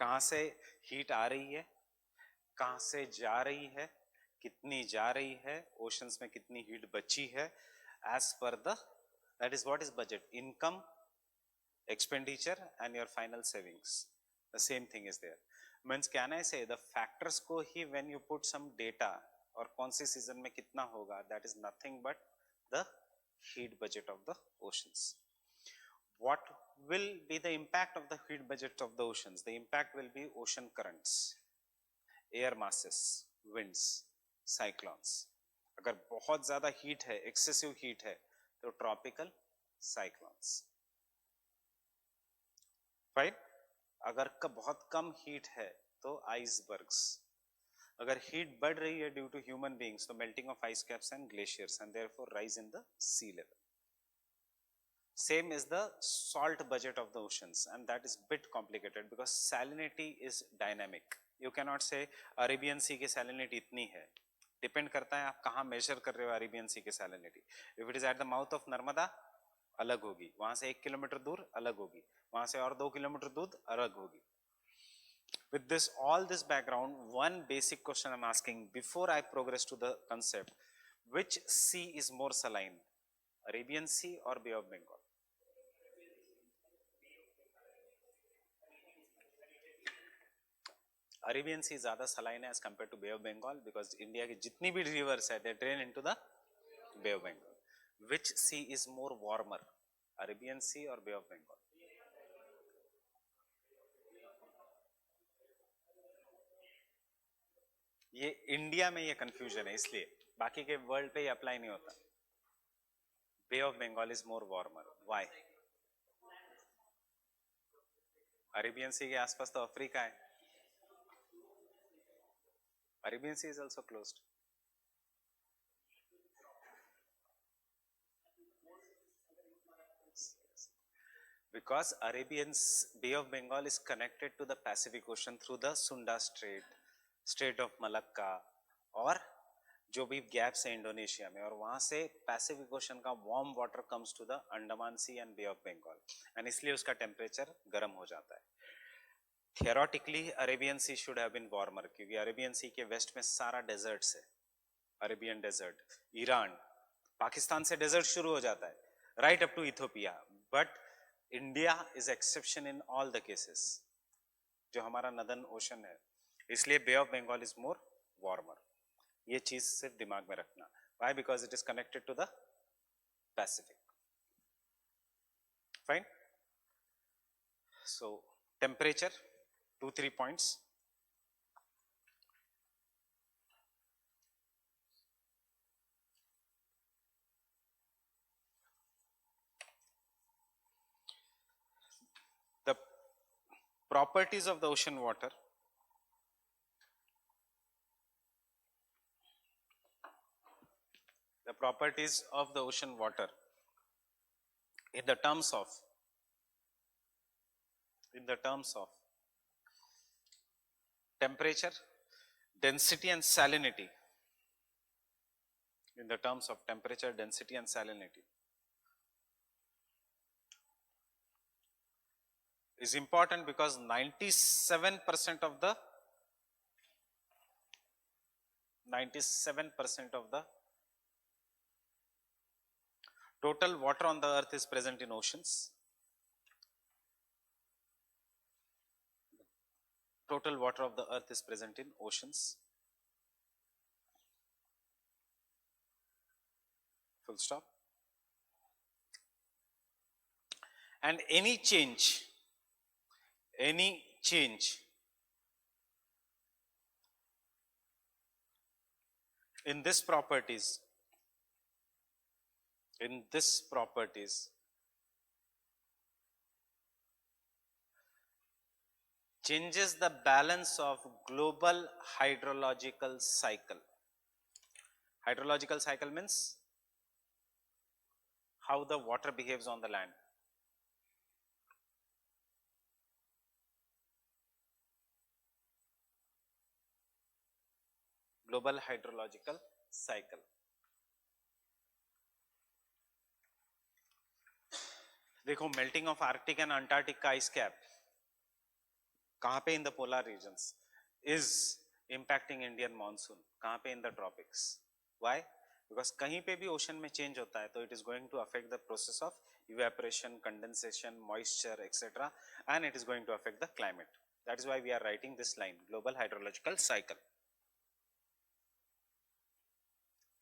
कहाँ से heat आ रही है, कहाँ से जा रही है, कितनी जा रही है, oceans में कितनी heat बची है, as per the, that is what is budget. Income, expenditure and your final savings. The same thing is there. Means can I say the factors को ही when you put some data और कौन सी season में कितना होगा, that is nothing but the heat budget of the oceans. What will be the impact of the heat budget of the oceans? The impact will be ocean currents, air masses, winds, cyclones. अगर बहुत ज़्यादा heat है, excessive heat है, तो tropical cyclones. Right? अगर बहुत कम heat है, तो icebergs. अगर heat बढ़ रही है due to human beings, तो melting of ice caps and glaciers and therefore rise in the sea level. Same is the salt budget of the oceans, and that is bit complicated because salinity is dynamic. You cannot say Arabian Sea की salinity इतनी है. Depend करता है आप कहाँ measure कर रहे हो Arabian Sea की salinity. If it is at the mouth of Narmada, अलग होगी. वहाँ से 1 किलोमीटर दूर अलग होगी. वहाँ से और 2 किलोमीटर दूर अलग होगी. With this, all this background, one basic question I'm asking before I progress to the concept: which sea is more saline, Arabian Sea or Bay of Bengal? Arabian Sea ज़्यादा saline as compared to Bay of Bengal because India की जितनी भी rivers है, they drain into the Bay of Bengal. Which sea is more warmer, Arabian Sea or Bay of Bengal? ये India में ये confusion है, इसलिए बाकी के वर्ल्ड पे ये अप्लाई नहीं होता. Bay of Bengal is more warmer. Why? Arabian Sea के आसपास तो अफ्रीका है. Arabian Sea is also closed. Because Bay of Bengal is connected to the Pacific Ocean through the Sunda Strait, Strait of Malacca, और जो भी gaps है Indonesia में, और वहां से पैसिफिक ओशन का warm water comes to the Andaman Sea and Bay of Bengal, and इसलिए उसका टेम्परेचर गर्म हो जाता है. Theoretically Arabian Sea should have been warmer, क्योंकि अरेबियन सी के वेस्ट में सारा डेजर्ट्स है, अरेबियन डेजर्ट, ईरान, पाकिस्तान से डेजर्ट शुरू हो जाता है right up to Ethiopia, but India is exception in all the cases, जो हमारा नदर्न ओशन है, इसलिए Bay of Bengal is more warmer. ये चीज सिर्फ दिमाग में रखना. Why? Because it is connected to the Pacific. Fine. So temperature, 2-3 points. The properties of the ocean water. The properties of the ocean water in the terms of temperature, density and salinity, in the terms of temperature, density and salinity, is important because 97% of the total water on the earth is present in oceans. Total water of the earth is present in oceans. Full stop. And any change in this properties changes the balance of global hydrological cycle. Hydrological cycle means how the water behaves on the land. Global hydrological cycle. देखो melting of Arctic and Antarctic का ice cap कहाँ पे? In the polar regions. Is impacting Indian monsoon. कहाँ पे? In the tropics. Why? Because कहीं पे भी ocean में change होता है तो it is going to affect the process of evaporation, condensation, moisture, etc. and it is going to affect the climate. That is why we are writing this line, global hydrological cycle.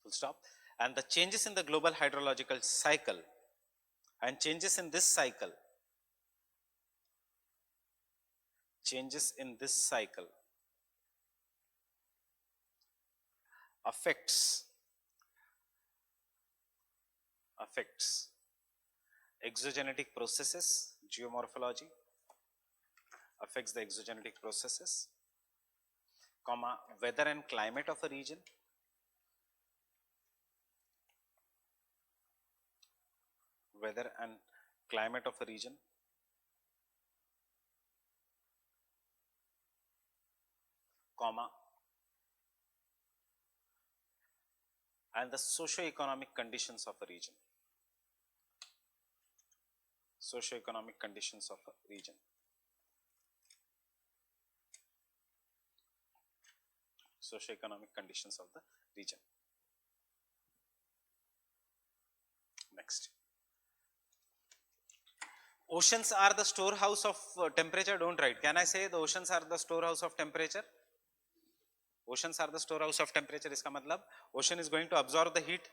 Full stop. And the changes in the global hydrological cycle and changes in this cycle affects exogenetic processes, geomorphology, affects the exogenetic processes, comma, weather and climate of a region, weather and climate of a region, comma, and the socio-economic conditions of a region. Socio-economic conditions of a region. Socio-economic conditions of the region. Next. Oceans are the storehouse of temperature. Don't write. Can I say the oceans are the storehouse of temperature? Oceans are the storehouse of temperature. इसका मतलब ocean is going to absorb the heat.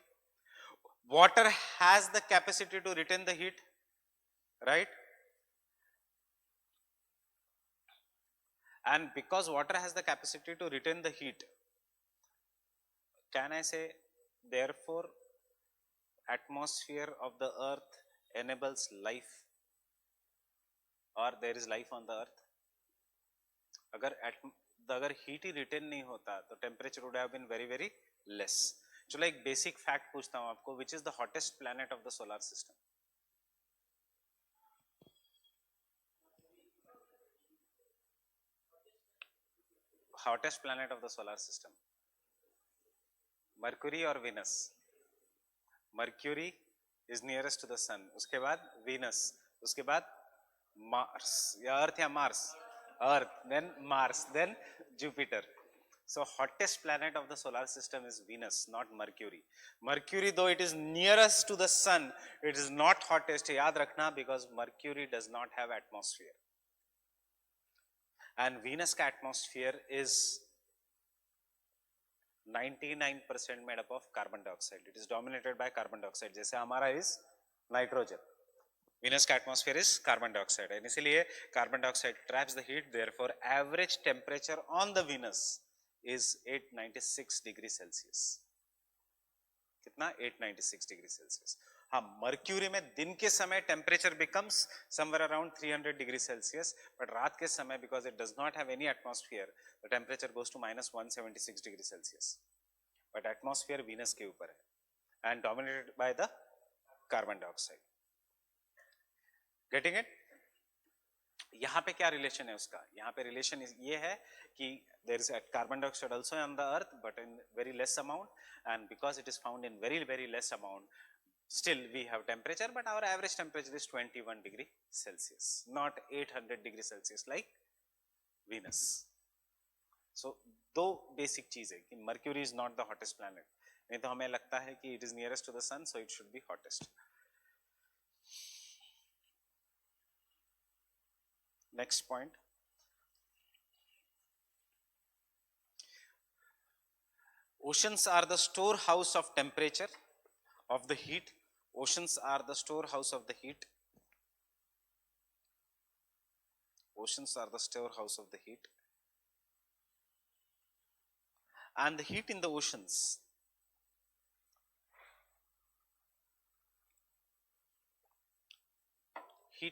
Water has the capacity to retain the heat, right? And because water has the capacity to retain the heat, can I say therefore atmosphere of the earth enables life, or there is life on the earth? अगर heat ही retain नहीं होता तो temperature would have been very very less. चलो एक basic fact पूछता हूं आपको, which is the hottest planet of the solar system? hottest planet of the solar system? Mercury or Venus? Mercury is nearest to the sun. उसके बाद Venus, उसके बाद Mars या Earth या Mars? Earth, then Mars, then Jupiter. So hottest planet of the solar system is Venus, not Mercury. Mercury, though it is nearest to the sun, it is not hottest. याद रखना, because Mercury does not have atmosphere. And Venus का atmosphere is 99% made up of carbon dioxide. It is dominated by carbon dioxide. जैसे हमारा is nitrogen. Venus का atmosphere is carbon dioxide. And इसलिए carbon dioxide traps the heat. Therefore, average temperature on the Venus is 896 degrees Celsius. कितना? 896 degrees Celsius. हाँ, mercury में दिन के समय temperature becomes somewhere around 300 degrees Celsius, but रात के समय because it does not have any atmosphere, the temperature goes to minus 176 degrees Celsius. But atmosphere Venus के ऊपर है and dominated by the carbon dioxide. Getting it? यहाँ पे क्या relation है उसका? यहाँ पे रिलेशन ये है कि there is a carbon dioxide also on the earth, but in very less amount, and because it is found in very less amount, still we have temperature, but our average temperature is 21 degree Celsius, not 800 degree Celsius like Venus. So दो basic चीज है कि Mercury is not the hottest planet. नहीं तो हमें लगता है कि it is nearest to the sun, so it should be hottest. Next point. Oceans are the storehouse of temperature, of the heat. Oceans are the storehouse of the heat. Oceans are the storehouse of the heat. And the heat in the oceans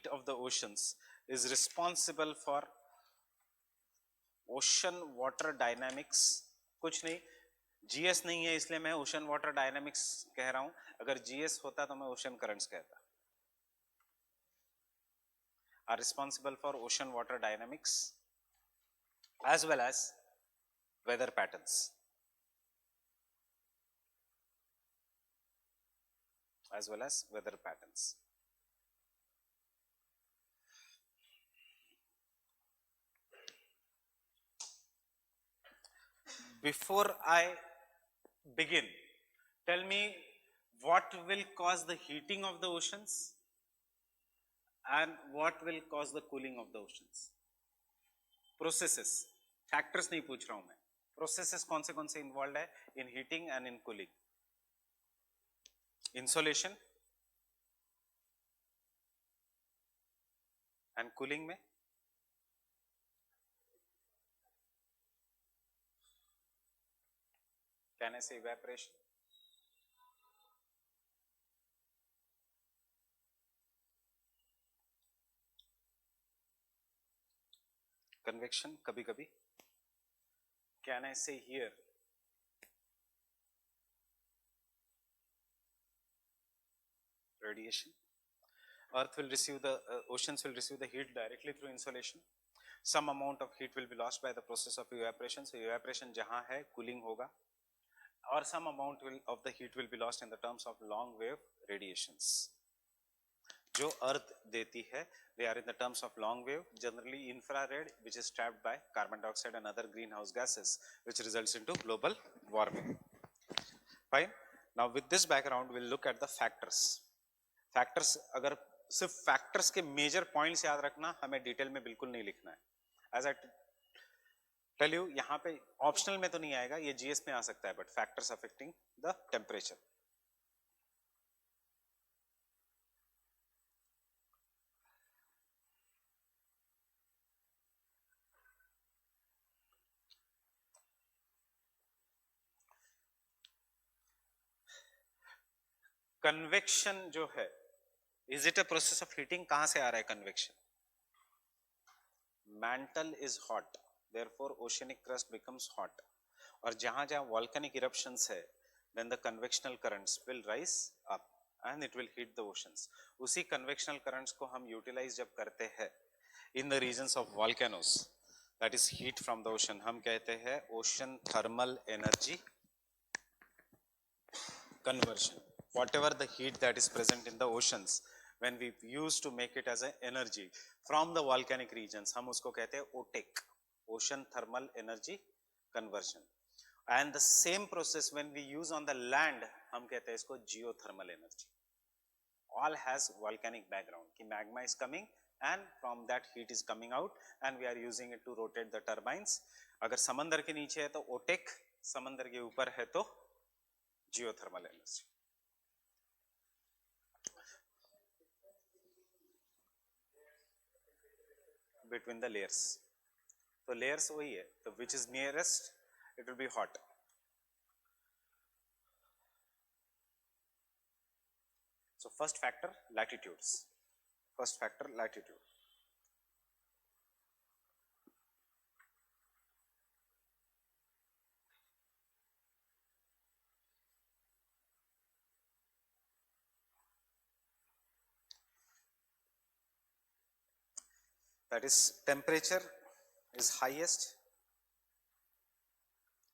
of the oceans is responsible for ocean water dynamics. कुछ नहीं, GS नहीं है इसलिए मैं ocean water dynamics कह रहा हूं. अगर GS होता तो मैं ocean currents कहता. Are responsible for ocean water dynamics as well as weather patterns. As well as weather patterns. Before I begin, tell me what will cause the heating of the oceans and what will cause the cooling of the oceans. Processes, factors नहीं पूछ रहा हूं मैं. Processes कौन से involved है in heating and in cooling? Insolation and cooling में can I say evaporation? Convection कभी कभी. Can I say here radiation? Earth will receive the oceans will receive the heat directly through insolation. Some amount of heat will be lost by the process of evaporation. So evaporation जहां है cooling होगा. Or some amount of the heat will be lost in the terms of long wave radiations. जो अर्थ देती है, they are in the terms of long wave, generally infrared, which is trapped by carbon dioxide and other greenhouse gases, which results into global warming. Fine. Now with this background, we'll look at the factors. Factors, अगर सिर्फ factors के major points याद रखना, हमें detail में बिल्कुल नहीं लिखना है. As I tell you, यहाँ पे optional में तो नहीं आएगा, ये GS में आ सकता है, but factors affecting the temperature. Convection जो है, is it a process of heating? कहां से आ रहा है convection? Mantle is hot, therefore oceanic crust becomes hot. और जहां जहां वॉल्केनिक इरप्शंस है, then the convectional currents will rise up and it will heat the oceans. उसी कन्वेक्शनल करंट्स को हम यूटिलाइज जब करते हैं in the regions of volcanoes, that is heat from the ocean. हम कहते हैं ocean thermal energy conversion. Whatever the heat that is present in the oceans, when we use to make it as an energy from the volcanic regions, हम उसको कहते हैं OTEC, ocean thermal energy conversion. And the same process when we use on the land, हम कहते हैं इसको geothermal energy. All has volcanic background कि magma is coming and from that heat is coming out and we are using it to rotate the turbines. अगर समंदर के नीचे है तो OTEC, समंदर के ऊपर है तो geothermal energy. Between the layers, तो layers वही है, तो which is nearest it will be hot. So first factor, latitudes. First factor, latitude. That is temperature is highest.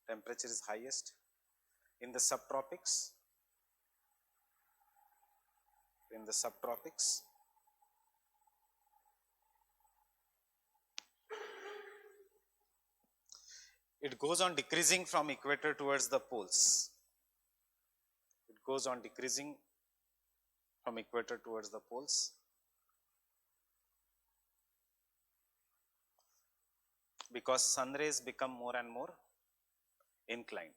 Temperature is highest in the subtropics. In the subtropics. It goes on decreasing from equator towards the poles. It goes on decreasing from equator towards the poles. Because sun rays become more and more inclined.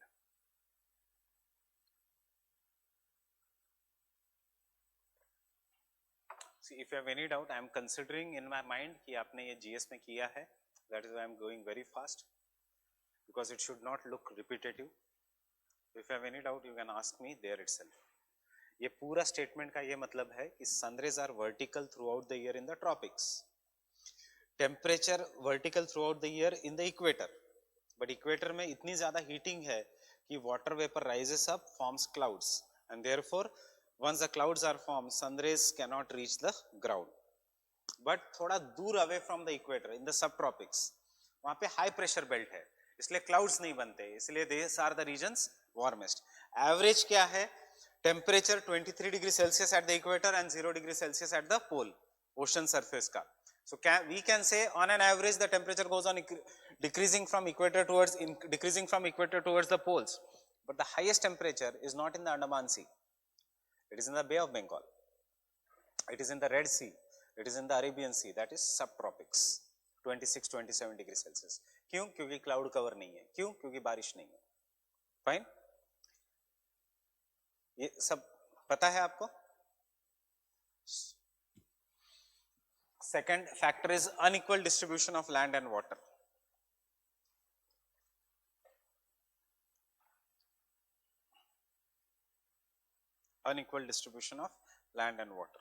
See, if you have any doubt, I am considering in my mind कि आपने ये GS में किया है. That is why I am going very fast, because it should not look repetitive. If you have any doubt, you can ask me there itself. ये पूरा statement का ये मतलब है कि sun rays are vertical throughout the year in the tropics. Temperature vertical throughout the year in the equator. But equator में इतनी ज़्यादा heating है कि water vapor rises up, forms clouds, and therefore once the clouds are formed, sun rays cannot reach the ground. But थोड़ा दूर away from the equator in the subtropics, वहाँ पे high pressure belt है, इसलिए clouds नहीं बनते, इसलिए these are the regions warmest. Average क्या है? Temperature 23 degree Celsius at the equator and 0 degree Celsius at the pole, ocean surface का. So we can say on an average the temperature goes on decreasing from equator towards the poles. But the highest temperature is not in the Andaman Sea. It is in the Bay of Bengal. It is in the Red Sea. It is in the Arabian Sea. That is subtropics. 26-27 degree Celsius. क्यों? क्योंकि cloud cover नहीं है. क्यों? क्योंकि बारिश नहीं है. Fine? ये सब पता है आपको? Second factor is unequal distribution of land and water. Unequal distribution of land and water.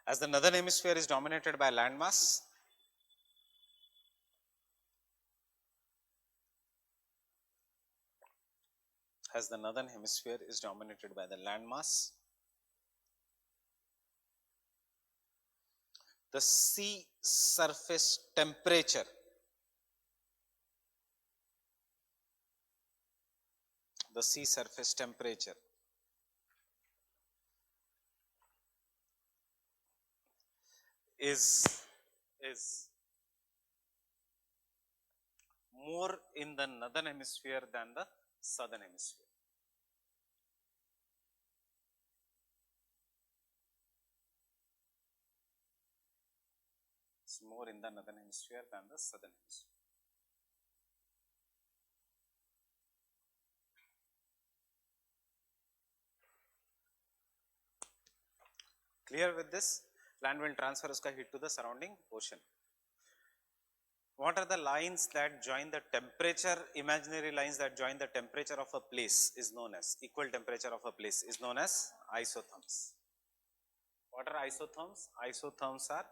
As the northern hemisphere is dominated by landmass, the sea surface temperature is more in the northern hemisphere than the southern hemisphere. It's more in the northern hemisphere than the southern hemisphere. Clear with this? Land will transfer uska heat to the surrounding ocean. What are the lines that join the temperature, imaginary lines that join the temperature of a place is known as, equal temperature of a place is known as isotherms. What are isotherms? Isotherms are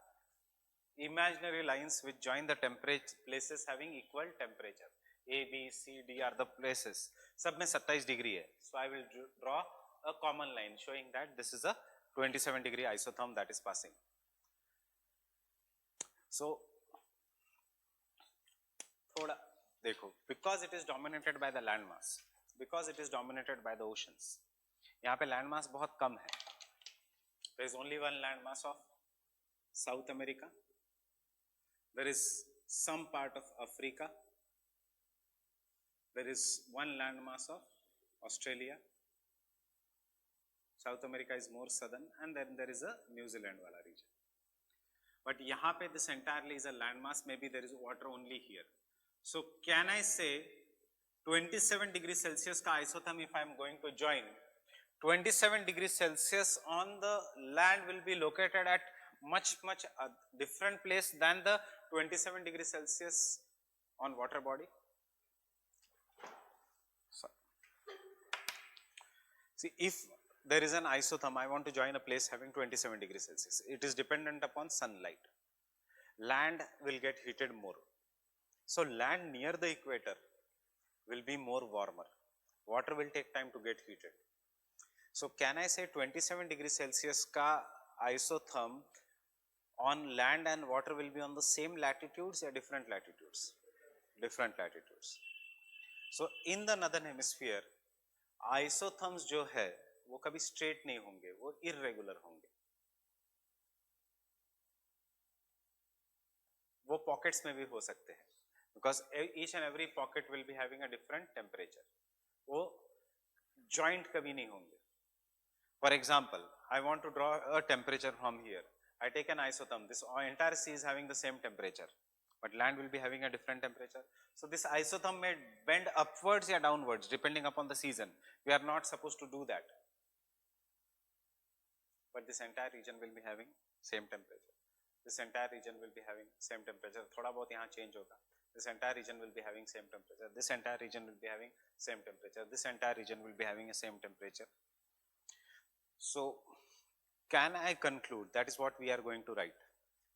imaginary lines which join the temperature, places having equal temperature. A, B, C, D are the places. सब में 27 degree है. So I will draw a common line showing that this is a 27 degree isotherm that is passing. So थोड़ा देखो, because it is dominated by the land mass, because it is dominated by the oceans. यहाँ पे land mass बहुत कम है. There is only one land mass of South America. There is some part of Africa. There is one land mass of Australia. South America is more southern, and then there is a New Zealand wala region. But यहाँ पे this entirely is a land mass. Maybe there is water only here. So can I say 27 degrees Celsius का isotherm, if I am going to join 27 degrees Celsius on the land, will be located at much different place than the 27 degrees Celsius on water body? So, see, if there is an isotherm, I want to join a place having 27 degrees Celsius. It is dependent upon sunlight. Land will get heated more. So land near the equator will be more warmer. Water will take time to get heated. So can I say 27 degrees Celsius ka isotherm on land and water will be on the same latitudes or different latitudes? Different latitudes. So in the northern hemisphere, isotherms जो है वो कभी straight नहीं होंगे, वो irregular होंगे. वो pockets में भी हो सकते हैं, because each and every pocket will be having a different temperature. वो joint कभी नहीं होंगे. For example, I want to draw a temperature from here. I take an isotherm. This entire sea is having the same temperature, but land will be having a different temperature. So this isotherm may bend upwards or downwards depending upon the season. We are not supposed to do that. But this entire region will be having same temperature. This entire region will be having same temperature. थोड़ा बहुत यहाँ change होगा. This entire region will be having same temperature. This entire region will be having same temperature. This entire region will be having a same temperature. So can I conclude? That is what we are going to write.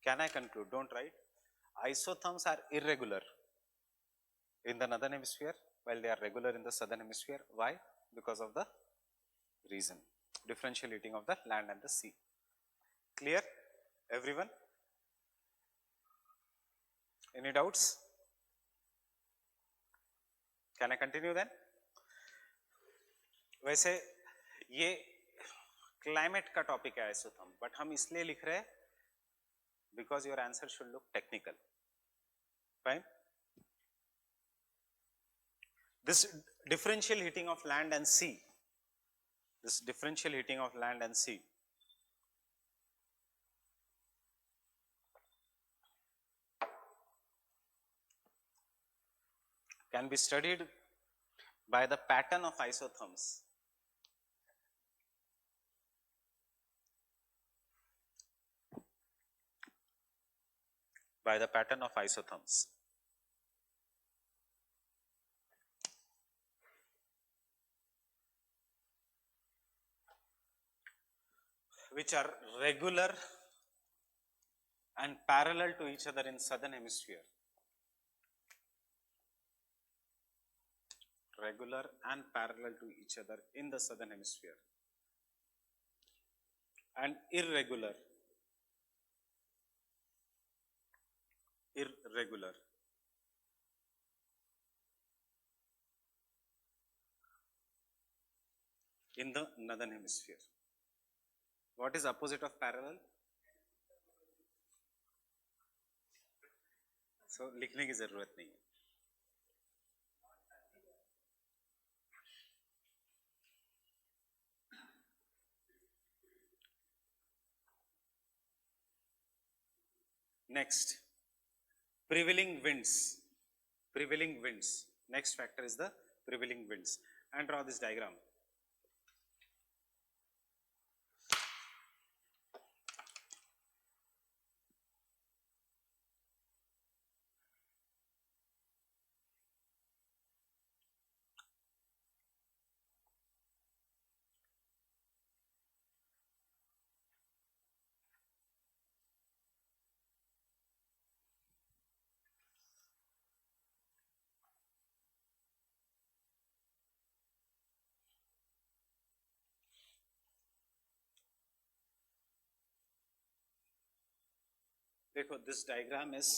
Can I conclude? Don't write. Isotherms are irregular in the northern hemisphere while they are regular in the southern hemisphere. Why? Because of the reason, differential heating of the land and the sea. Clear, everyone? Any doubts? Can I continue then? वैसे ये climate का topic है isotherm, but हम इसलिए लिख रहे हैं because your answer should look technical. Fine. This differential heating of land and sea, this differential heating of land and sea can be studied by the pattern of isotherms. By the pattern of isotherms. Which are regular and parallel to each other in southern hemisphere. Regular and parallel to each other in the southern hemisphere. And irregular in the northern hemisphere. What is opposite of parallel? So लिखने की जरूरत नहीं है. Next, prevailing winds. Prevailing winds. Next factor is the prevailing winds. And draw this diagram. देखो this diagram is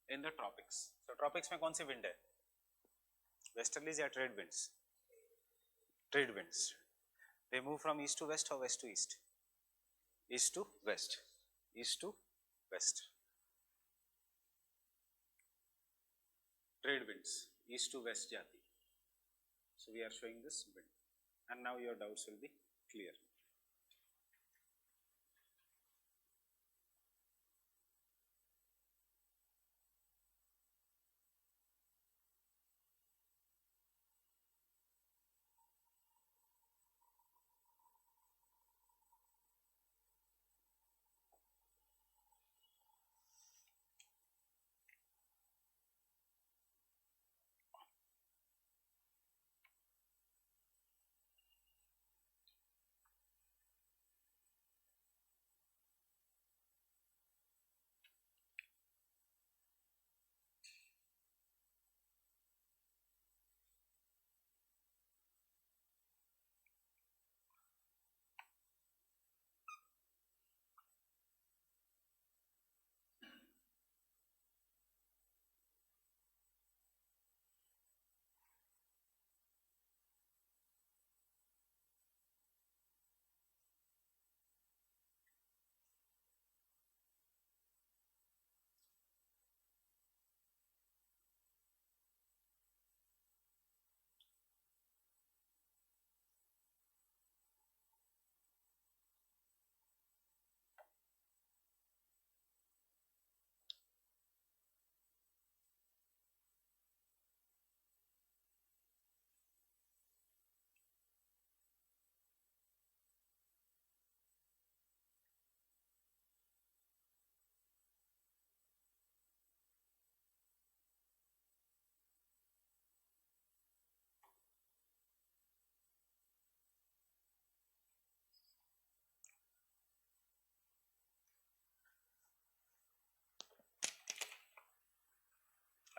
in the tropics. तो tropics में कौन सी विंड है? वेस्टर्लीज या trade winds? Trade winds. They move from east to west और west to east. East to west. East to west. Trade winds east to west जाती. So we are showing this wind, and now your doubts will be clear.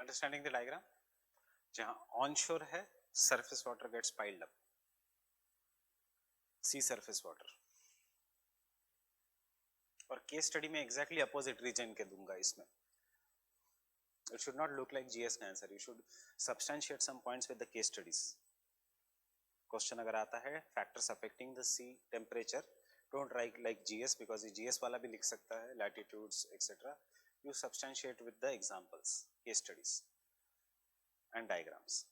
Understanding the diagram? जहां onshore है, surface water gets piled up. Sea surface water. और case study में exactly opposite reason के दूंगा इसमें. It should not look like GS का answer. You should substantiate some points with the case studies. Question अगर आता है factors affecting the sea temperature, don't write like GS because ये GS वाला भी लिख सकता है, latitudes etcetera. You substantiate with the examples, case studies and diagrams.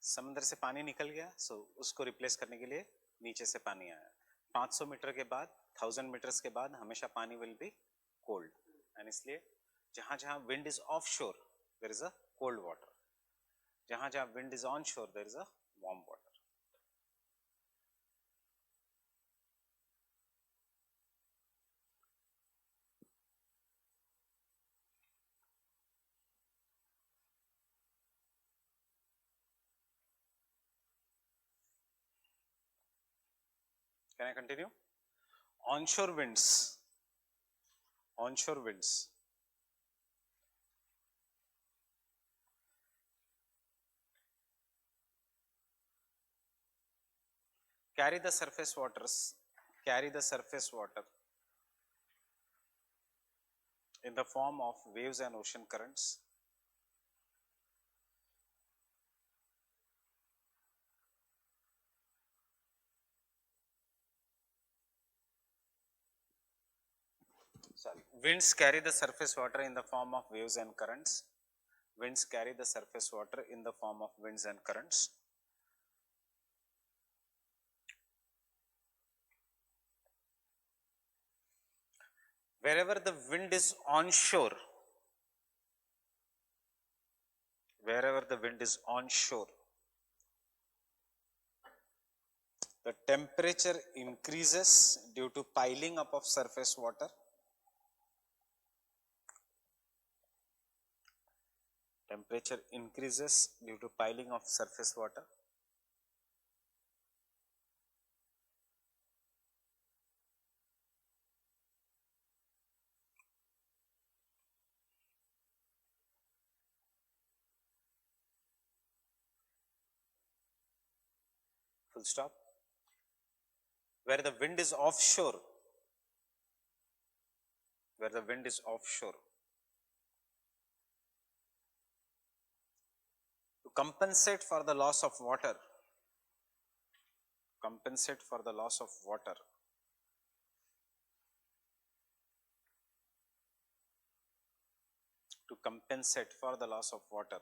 समुद्र से पानी निकल गया, सो उसको रिप्लेस करने के लिए नीचे से पानी आया. 500 मीटर के बाद, 1000 मीटर्स के बाद हमेशा पानी विल बी कोल्ड, एंड इसलिए जहां जहां wind is offshore there is a cold water, जहां जहां wind is onshore there is a warm water. Can I continue? Onshore winds, onshore winds carry the surface waters, carry the surface water in the form of waves and ocean currents. Sorry, winds carry the surface water in the form of waves and currents. Winds carry the surface water in the form of winds and currents. Wherever the wind is onshore, wherever the wind is onshore, the temperature increases due to piling up of surface water. Temperature increases due to piling of surface water. Full stop. Where the wind is offshore, where the wind is offshore, to compensate for the loss of water, compensate for the loss of water, to compensate for the loss of water,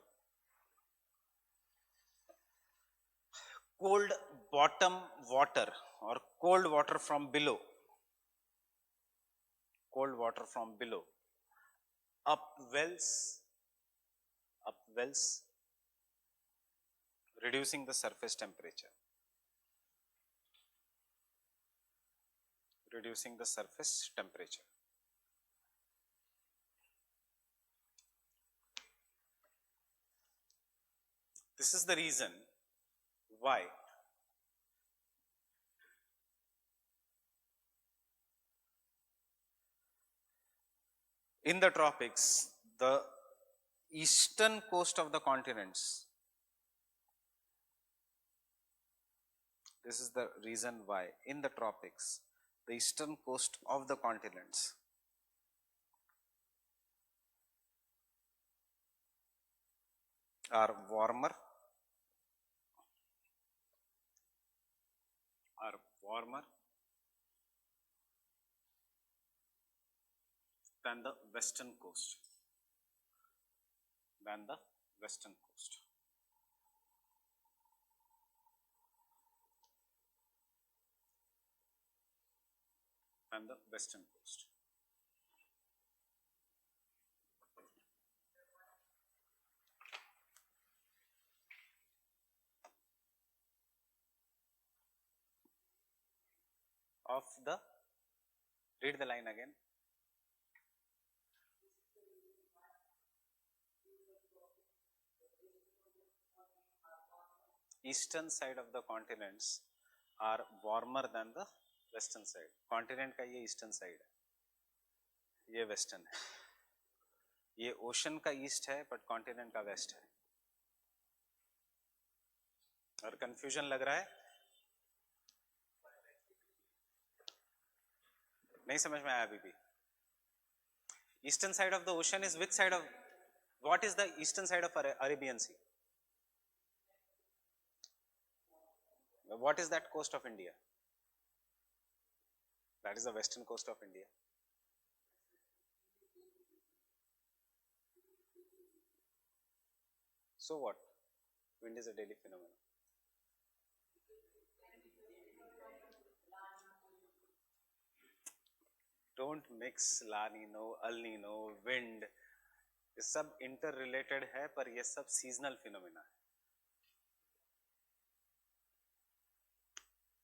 cold bottom water or cold water from below, cold water from below upwells, upwells, reducing the surface temperature, reducing the surface temperature. This is the reason why in the tropics, the eastern coast of the continents, this is the reason why in the tropics, the eastern coast of the continents are warmer, are warmer than the western coast, than the western coast. Than the western coast. Of the, read the line again. Eastern side of the continents are warmer than the western side. Continent का ये eastern side है, ये western है. ये ocean का east है, but continent का west है. और confusion लग रहा है? नहीं समझ में आया अभी भी? Eastern side of the ocean is which side of? What is the eastern side of Arabian Sea? What is that coast of India? That is the western coast of India. So what? Wind is a daily phenomenon. Don't mix La Nino, El Nino, wind. ये सब interrelated है, पर ये सब seasonal phenomena है.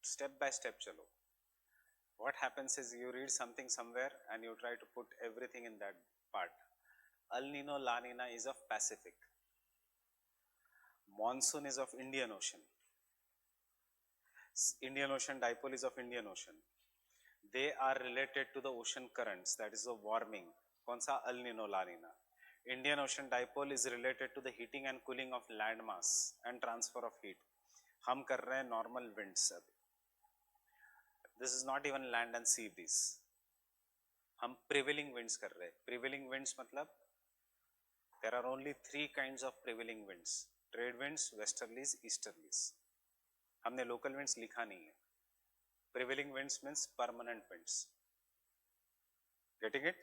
Step by step चलो. What happens is you read something somewhere and you try to put everything in that part. El Nino, La Nina is of Pacific. Monsoon is of Indian Ocean. Indian Ocean dipole is of Indian Ocean. They are related to the ocean currents, that is the warming. कौन सा El Nino, La Nina? Indian Ocean dipole is related to the heating and cooling of land mass and transfer of heat. हम कर रहे हैं normal winds अभी. This is not even land and sea breeze. हम prevailing winds कर रहे हैं. Prevailing winds मतलब there are only 3 kinds of prevailing winds: trade winds, westerlies, easterlies. हमने local winds लिखा नहीं है. Prevailing winds means permanent winds. Getting it?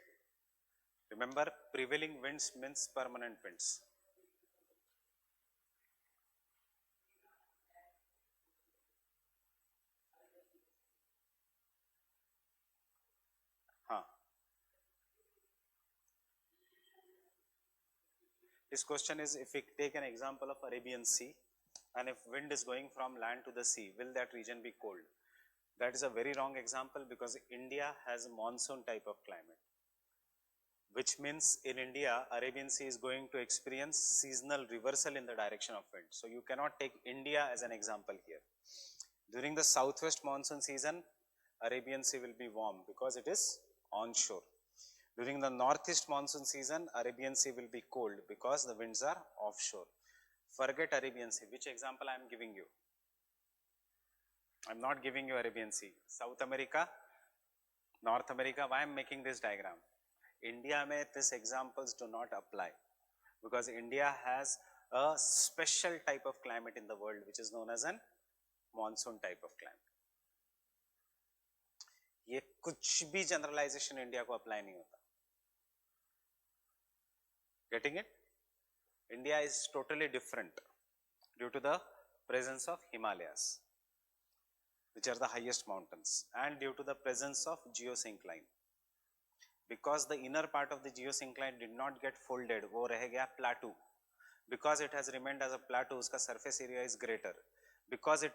Remember, prevailing winds means permanent winds. हाँ. His question is, if we take an example of Arabian Sea, and if wind is going from land to the sea, will that region be cold? That is a very wrong example, because India has a monsoon type of climate, which means in India, Arabian Sea is going to experience seasonal reversal in the direction of wind. So you cannot take India as an example here. During the southwest monsoon season, Arabian Sea will be warm because it is onshore. During the northeast monsoon season, Arabian Sea will be cold because the winds are offshore. Forget Arabian Sea. Which example I am giving you? I am not giving you Arabian Sea. South America, North America. Why I am making this diagram? India mein these examples do not apply, because India has a special type of climate in the world which is known as an monsoon type of climate. ये कुछ भी generalization India को apply नहीं होता. Getting it? India is totally different due to the presence of Himalayas, which are the highest mountains, and due to the presence of geosyncline. Because the inner part of the geosyncline did not get folded, वो रह गया plateau. Because it has remained as a plateau, उसका surface area is greater. Because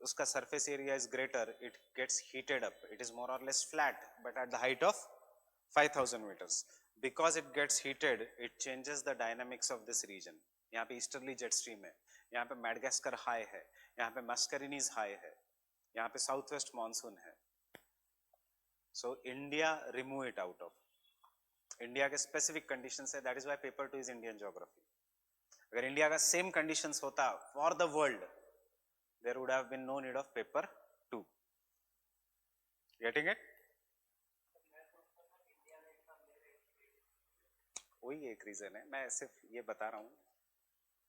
उसका surface area is greater, it gets heated up. It is more or less flat, but at the height of 5,000 meters. Because it gets heated, it changes the dynamics of this region. यहाँ पे easterly jet stream है, यहाँ पे Madagascar high है, यहाँ पे Mascarenes high है, यहाँ पे southwest monsoon है. So India remove it out of. India के specific conditions है, that is why paper 2 is Indian geography. अगर India का same conditions होता for the world, there would have been no need of paper 2. Getting it? वही एक reason है, मैं सिर्फ ये बता रहा हूँ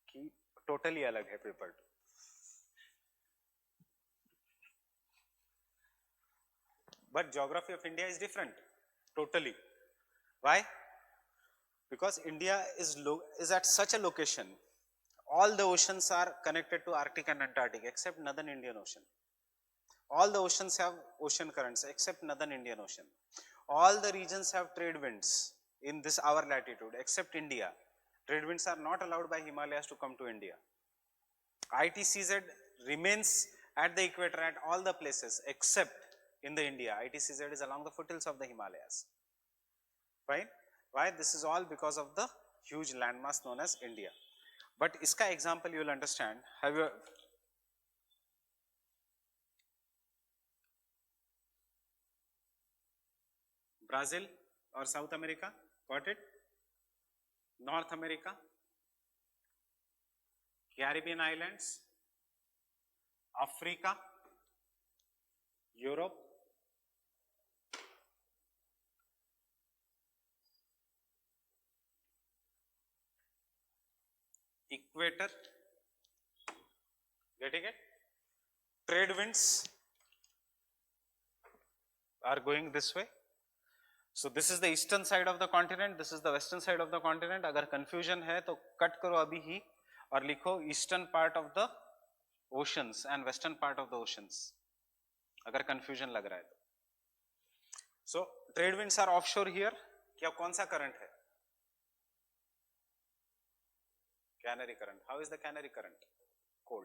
कि टोटली अलग है paper 2. But geography of India is different, totally. Why? Because India is at such a location, all the oceans are connected to Arctic and Antarctic except Northern Indian Ocean. All the oceans have ocean currents except Northern Indian Ocean. All the regions have trade winds in this our latitude except India. Trade winds are not allowed by Himalayas to come to India. ITCZ remains at the equator at all the places except in the India. ITCZ is along the foothills of the Himalayas. Fine? Why? This is all because of the huge landmass known as India. But iska example you will understand. Have you Brazil or South America? Got it? North America, Caribbean islands, Africa, Europe, equator. Getting it? Trade winds are going this way. So this is the eastern side of the continent, this is the western side of the continent. अगर confusion है तो cut करो अभी ही और लिखो eastern part of the oceans and western part of the oceans. अगर confusion लग रहा है तो. So trade winds are offshore here. क्या कौन सा current है? Canary current. How is the Canary current? Cold.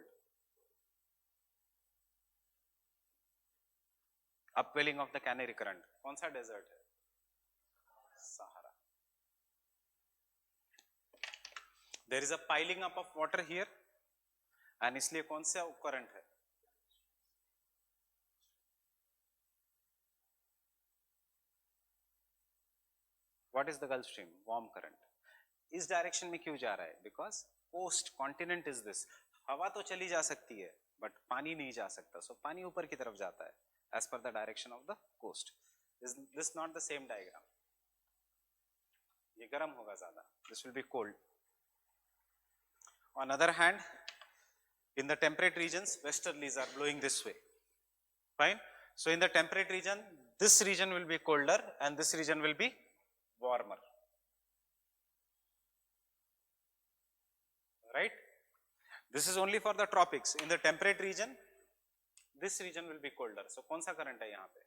Upwelling of the Canary current. कौन सा desert है? Sahara. There is a piling up of water here, and इसलिए कौन सा current है? What is the Gulf Stream? Warm current. इस direction में क्यों जा रहा है? Because coast continent is this. हवा तो चली जा सकती है, but पानी नहीं जा सकता. So पानी ऊपर की तरफ जाता है, as per the direction of the coast. Is this not the same diagram? ये गर्म होगा ज़्यादा. This will be cold. On other hand, in the temperate regions, westerlies are blowing this way. Fine. So in the temperate region, this region will be colder and this region will be warmer. Right? This is only for the tropics. In the temperate region, this region will be colder. So कौन सा current है यहाँ पे?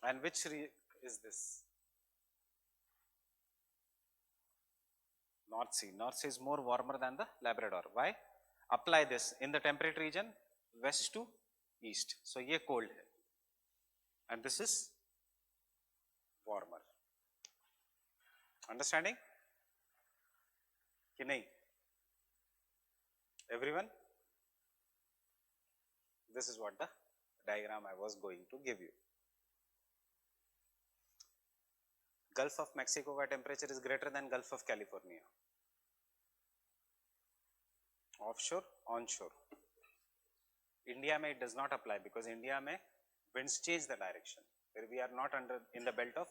And which is this? North Sea. North Sea is more warmer than the Labrador. Why? Apply this in the temperate region, west to east. So ये cold है, and this is warmer. Understanding? कि नहीं? Everyone? This is what the diagram I was going to give you. Gulf of Mexico का temperature is greater than Gulf of California. Offshore, onshore. India में it does not apply because India में winds change the direction. Where we are not in the belt of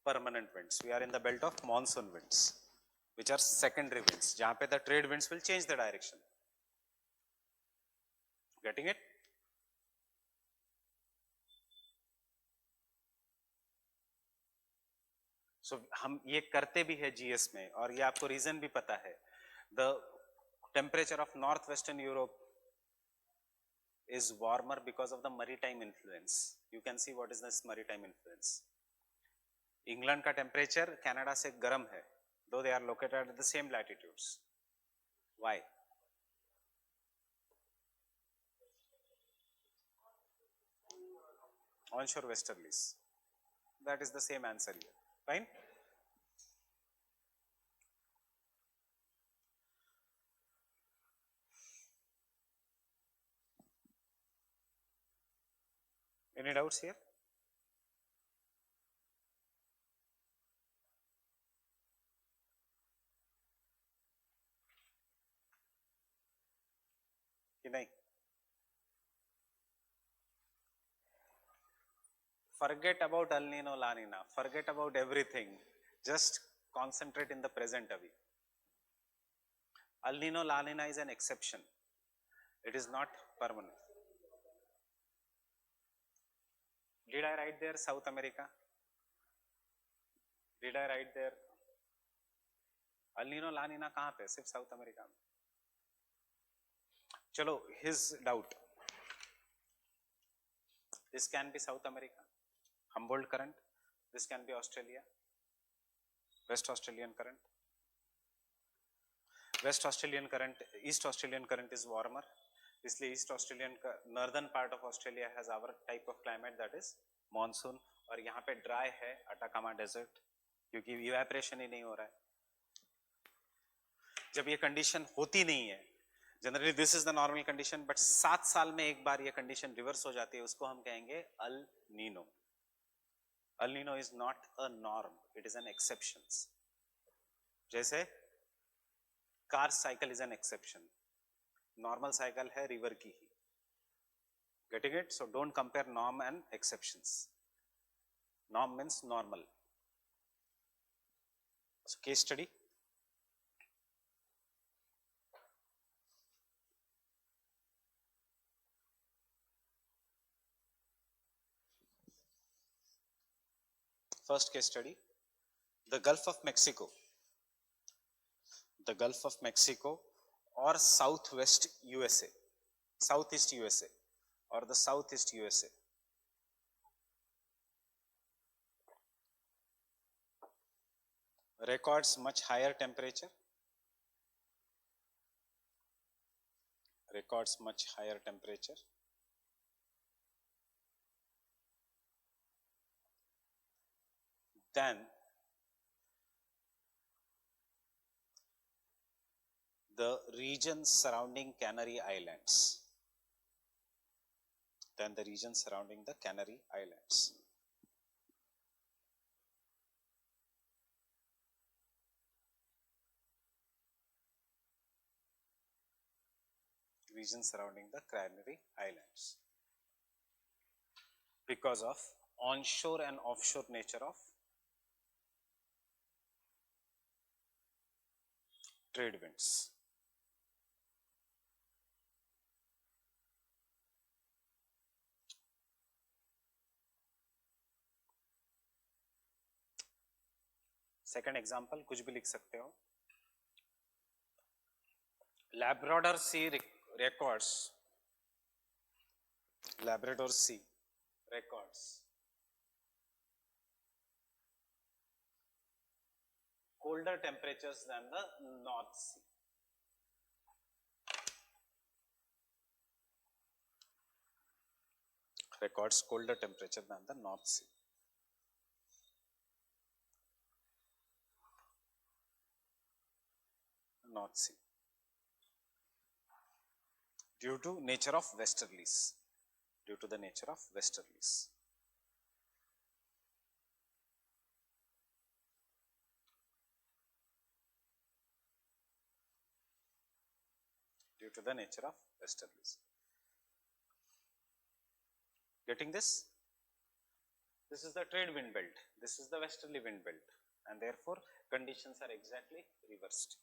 permanent winds. We are in the belt of monsoon winds, which are secondary winds. जहाँ पे the trade winds will change the direction. Getting it? So हम ये करते भी है GS में, और ये आपको reason भी पता है. The temperature of northwestern Europe is warmer because of the maritime influence. You can see what is this maritime influence. England का temperature Canada से गर्म है, though they are located at the same latitudes. Why? Onshore westerlies. That is the same answer here. Fine? Any doubts here? कि नहीं? Forget about El Nino, La Nina. Forget about everything. Just concentrate in the present अभी. El Nino, La Nina is an exception. It is not permanent. Did I write there South America? Did I write there? El Nino, La Nina कहाँ पे? सिर्फ South America में. चलो, his doubt. This can be South America. Humboldt current. This can be Australia. West Australian current. West Australian current, East Australian current is warmer. इसलिए East Australian northern part of Australia has our type of climate, that is monsoon. और यहाँ पे dry है Atacama desert, क्योंकि evaporation ही नहीं हो रहा है. जब ये condition होती नहीं है, generally this is the normal condition, but 7 साल में एक बार ये condition reverse हो जाती है, उसको हम कहेंगे El Nino. El Nino is not a norm, it is an exception. जैसे car cycle is an exception, normal cycle है river की ही. Getting it? So don't compare norm and exceptions. Norm means normal. So case study. First case study, the Gulf of Mexico. The Gulf of Mexico or Southwest USA, Southeast USA or the Southeast USA. Records much higher temperature. Records much higher temperature. Than the regions surrounding Canary Islands. Than the region surrounding the Canary Islands. Region surrounding the Canary Islands. Because of onshore and offshore nature of trade winds. Second example, कुछ भी लिख सकते हो. Labrador Sea records. Labrador Sea records colder temperatures than the North Sea. Records colder temperature than the North Sea. North Sea. Due to nature of westerlies. Due to the nature of westerlies. Due to the nature of westerlies. Getting this? This is the trade wind belt. This is the westerly wind belt. And therefore, conditions are exactly reversed.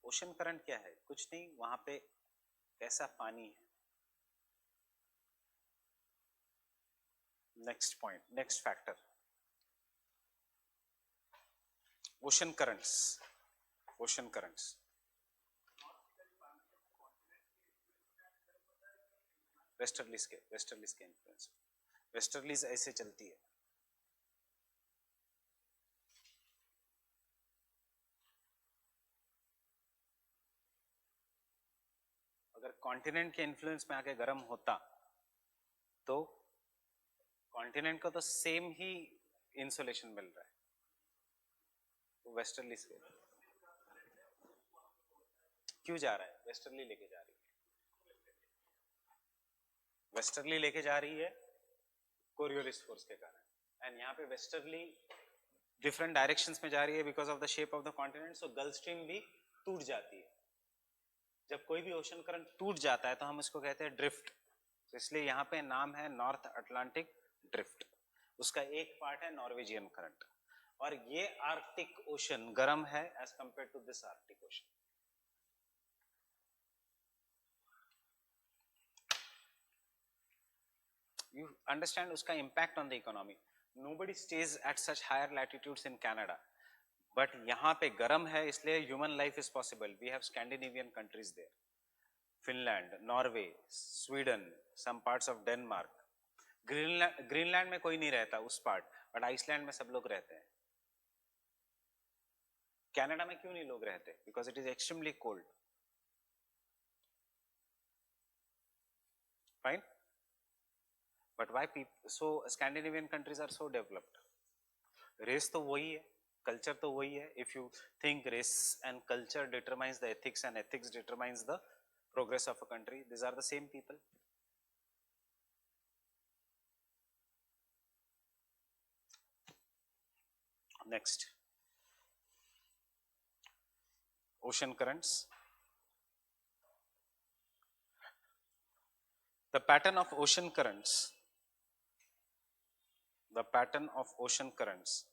Ocean current क्या है? कुछ नहीं, वहां पे कैसा पानी है. Next point, next factor, ocean currents. Ocean currents westerlies के इन्फ्लुएंस. वेस्टर्लीज ऐसे चलती है. अगर कॉन्टिनेंट के इन्फ्लुएंस में आके गर्म होता तो कॉन्टिनेंट को तो सेम ही इंसुलेशन मिल रहा है. तो वेस्टर्ली से क्यों जा रहा है? वेस्टर्ली लेके जा रही है. वेस्टर्ली लेके जा रही है कोरियोलिस फोर्स के कारण. एंड यहाँ पे वेस्टर्ली डिफरेंट डायरेक्शंस में जा रही है because of the shape of the continent. So gulf stream भी टूट जाती है. जब कोई भी ओशन करंट टूट जाता है तो हम उसको कहते हैं ड्रिफ्ट. तो इसलिए यहाँ पे नाम है नॉर्थ अटलांटिक ड्रिफ्ट. उसका एक पार्ट है नॉर्वेजियन करंट. और ये आर्कटिक ओशन गर्म है as compare to this Arctic Ocean. You understand उसका impact on the economy. Nobody stays at such higher latitudes in Canada. But यहाँ पे गर्म है इसलिए human life is possible. We have Scandinavian countries there. Finland, Norway, Sweden, some parts of Denmark. Greenland में कोई नहीं रहता उस part, but Iceland में सब लोग रहते हैं. Canada में क्यों नहीं लोग रहते? Because it is extremely cold. Fine? But why people, so Scandinavian countries are so developed? Race तो वही है, culture तो वही है. If you think race and culture determines the ethics and ethics determines the progress of a country, these are the same people. Next, ocean currents. The pattern of ocean currents. The pattern of ocean currents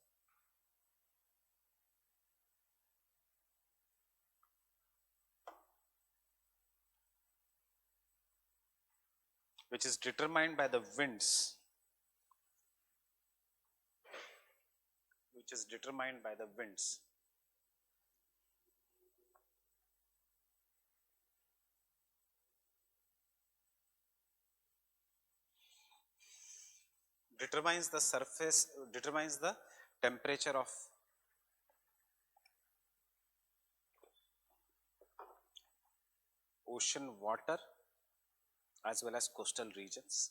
which is determined by the winds, which is determined by the winds. Determines the surface, determines the temperature of ocean water as well as coastal regions.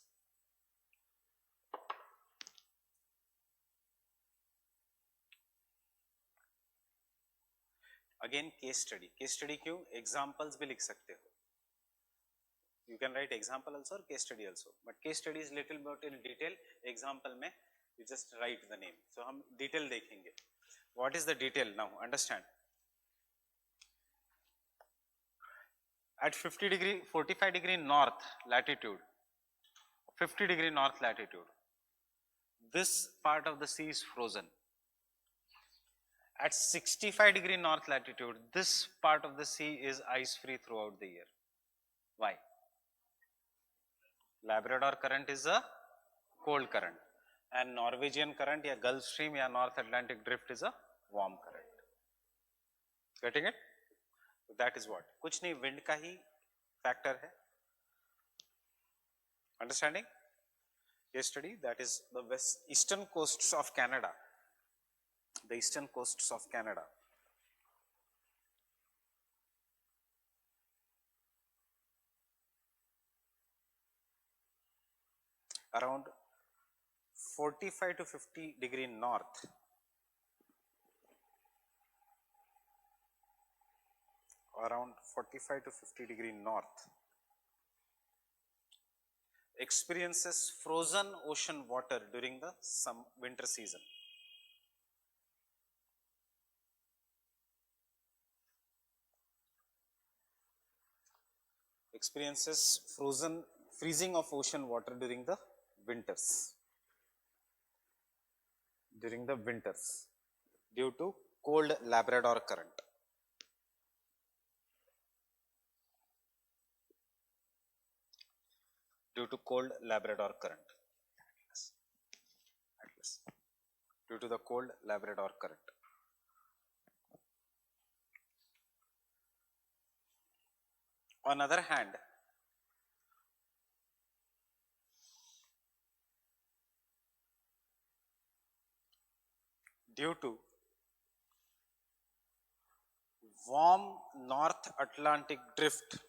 Again case study क्यों? Examples भी लिख सकते हो. You can write example also or case study also, but case study is little bit in detail. Example में you just write the name. So हम detail देखेंगे. What is the detail now? Understand. At 45 degree north latitude, 50 degree north latitude, this part of the sea is frozen. At 65 degree north latitude, this part of the sea is ice free throughout the year. Why? Labrador current is a cold current and Norwegian current या Gulf Stream या North Atlantic drift is a warm current. Getting it? So that is what. कुछ नहीं, wind का ही factor है. Understanding? Case study, that is the eastern coasts of Canada. The eastern coasts of Canada. Around 45 to 50 degree north. Around 45 to 50 degree north experiences frozen ocean water during the winter season. Experiences freezing of ocean water during the winters. During the winters due to cold Labrador current. Due to cold Labrador current. Due to the cold Labrador current. On the other hand, due to warm North Atlantic drift,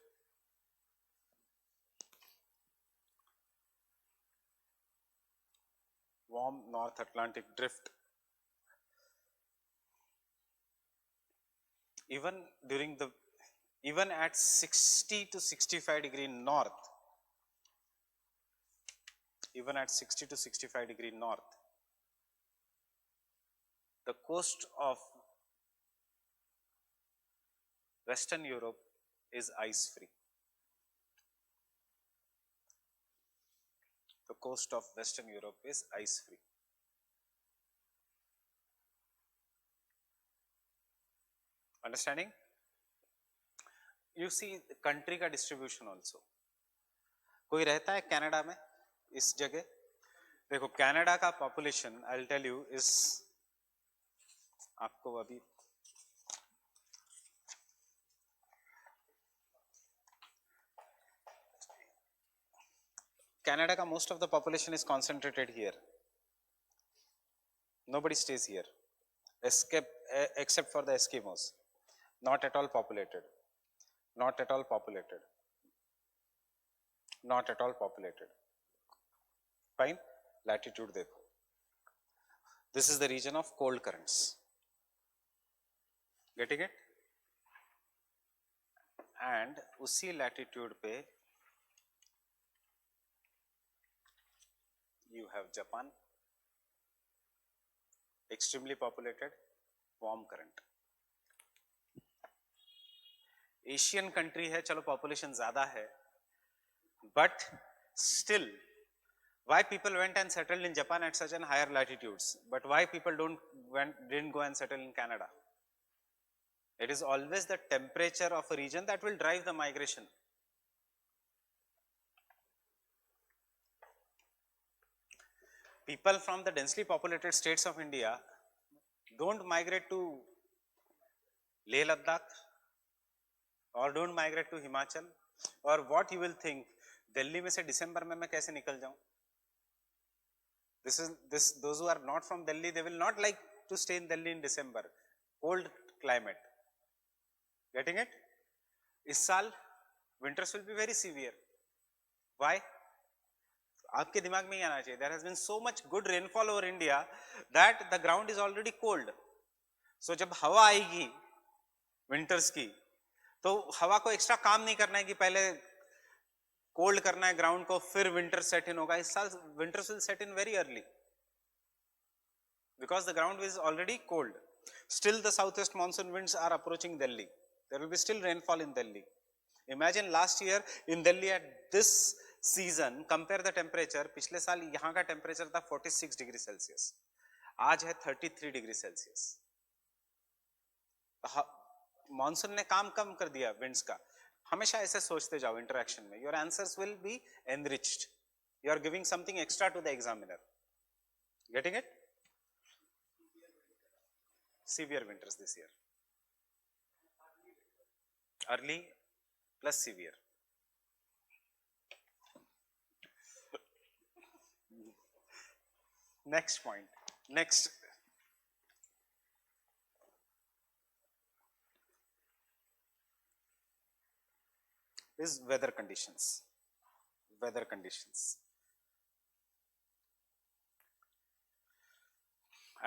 even at 60 to 65 degree north, the coast of Western Europe is ice free. The coast of Western Europe is ice free. Understanding? You see country का distribution also. कोई रहता है Canada में इस जगह? देखो Canada का population I'll tell you is, आपको अभी Canada का most of the population is concentrated here. Nobody stays here, except for the Eskimos. Not at all populated. Not at all populated. Not at all populated. Fine. Latitude देखो. This is the region of cold currents. Getting it? And उसी latitude पे you have Japan, extremely populated, warm current. Asian country है, चलो population ज़्यादा है, but still, why people went and settled in Japan at such an higher latitudes? But why people didn't go and settle in Canada? It is always the temperature of a region that will drive the migration. People from the densely populated states of India don't migrate to Leh Ladakh or don't migrate to Himachal, or what you will think, Delhi में से December में मैं कैसे निकल जाऊं? Those who are not from Delhi, they will not like to stay in Delhi in December, cold climate. Getting it? इस साल winters will be very severe. Why? आपके दिमाग में ही आना चाहिए. There has been so much good rainfall over India that the ground is already cold. So जब हवा आएगी winters की, तो हवा को एक्स्ट्रा काम नहीं करना है कि पहले कोल्ड करना है ग्राउंड को फिर विंटर सेट इन होगा. इस साल winters will set in very early because the ground is already cold. Still the southwest monsoon winds are approaching Delhi. There will be still rainfall in Delhi. Imagine last year in Delhi at this season, compare the temperature. पिछले साल यहाँ का temperature था 46 degree Celsius, आज है 33 degree Celsius. Monsoon ने काम कम कर दिया विंड्स का. हमेशा ऐसे सोचते जाओ इंटरेक्शन में. Your answers will be enriched. You are giving something extra to the examiner. Getting it? Severe winters this year. Early plus severe. next point, next is weather conditions. Weather conditions,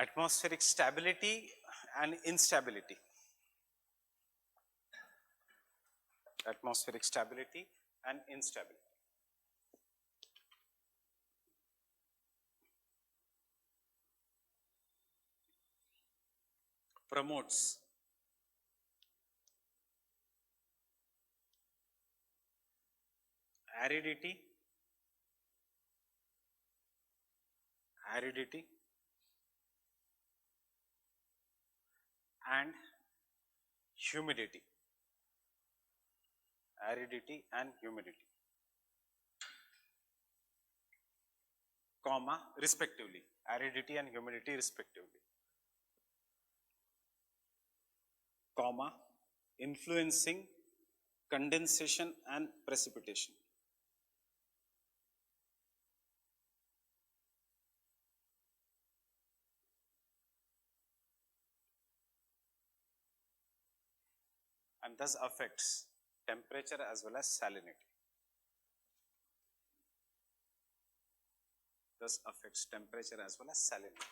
atmospheric stability and instability. Atmospheric stability and instability. Promotes aridity, aridity and humidity, aridity and humidity, comma respectively, aridity and humidity respectively, comma influencing condensation and precipitation. And thus affects temperature as well as salinity. Thus affects temperature as well as salinity.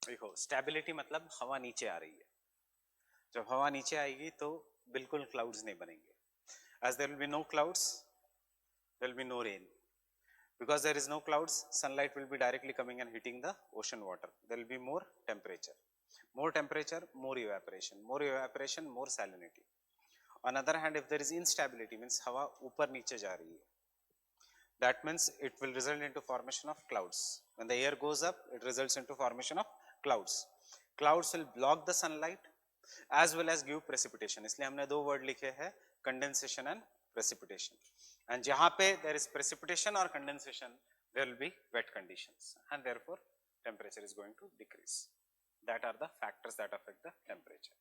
देखो stability मतलब हवा नीचे आ रही है, जब हवा नीचे आएगी तो बिल्कुल क्लाउड्स नहीं बनेंगे. As there will be no clouds, there will be no rain. Because there is no clouds, sunlight will be directly coming and hitting the ocean water. There will be more temperature. More temperature, more evaporation. More evaporation, more salinity. On the other hand, if there is instability, means हवा ऊपर नीचे जा रही है, that means it will result into formation of clouds. When the air goes up, it results into formation of clouds. Clouds will block the sunlight as well as give precipitation. इसलिए हमने दो word लिखे हैं, condensation and precipitation. And जहाँ पे there is precipitation or condensation, there will be wet conditions, and therefore temperature is going to decrease. That are the factors that affect the temperature.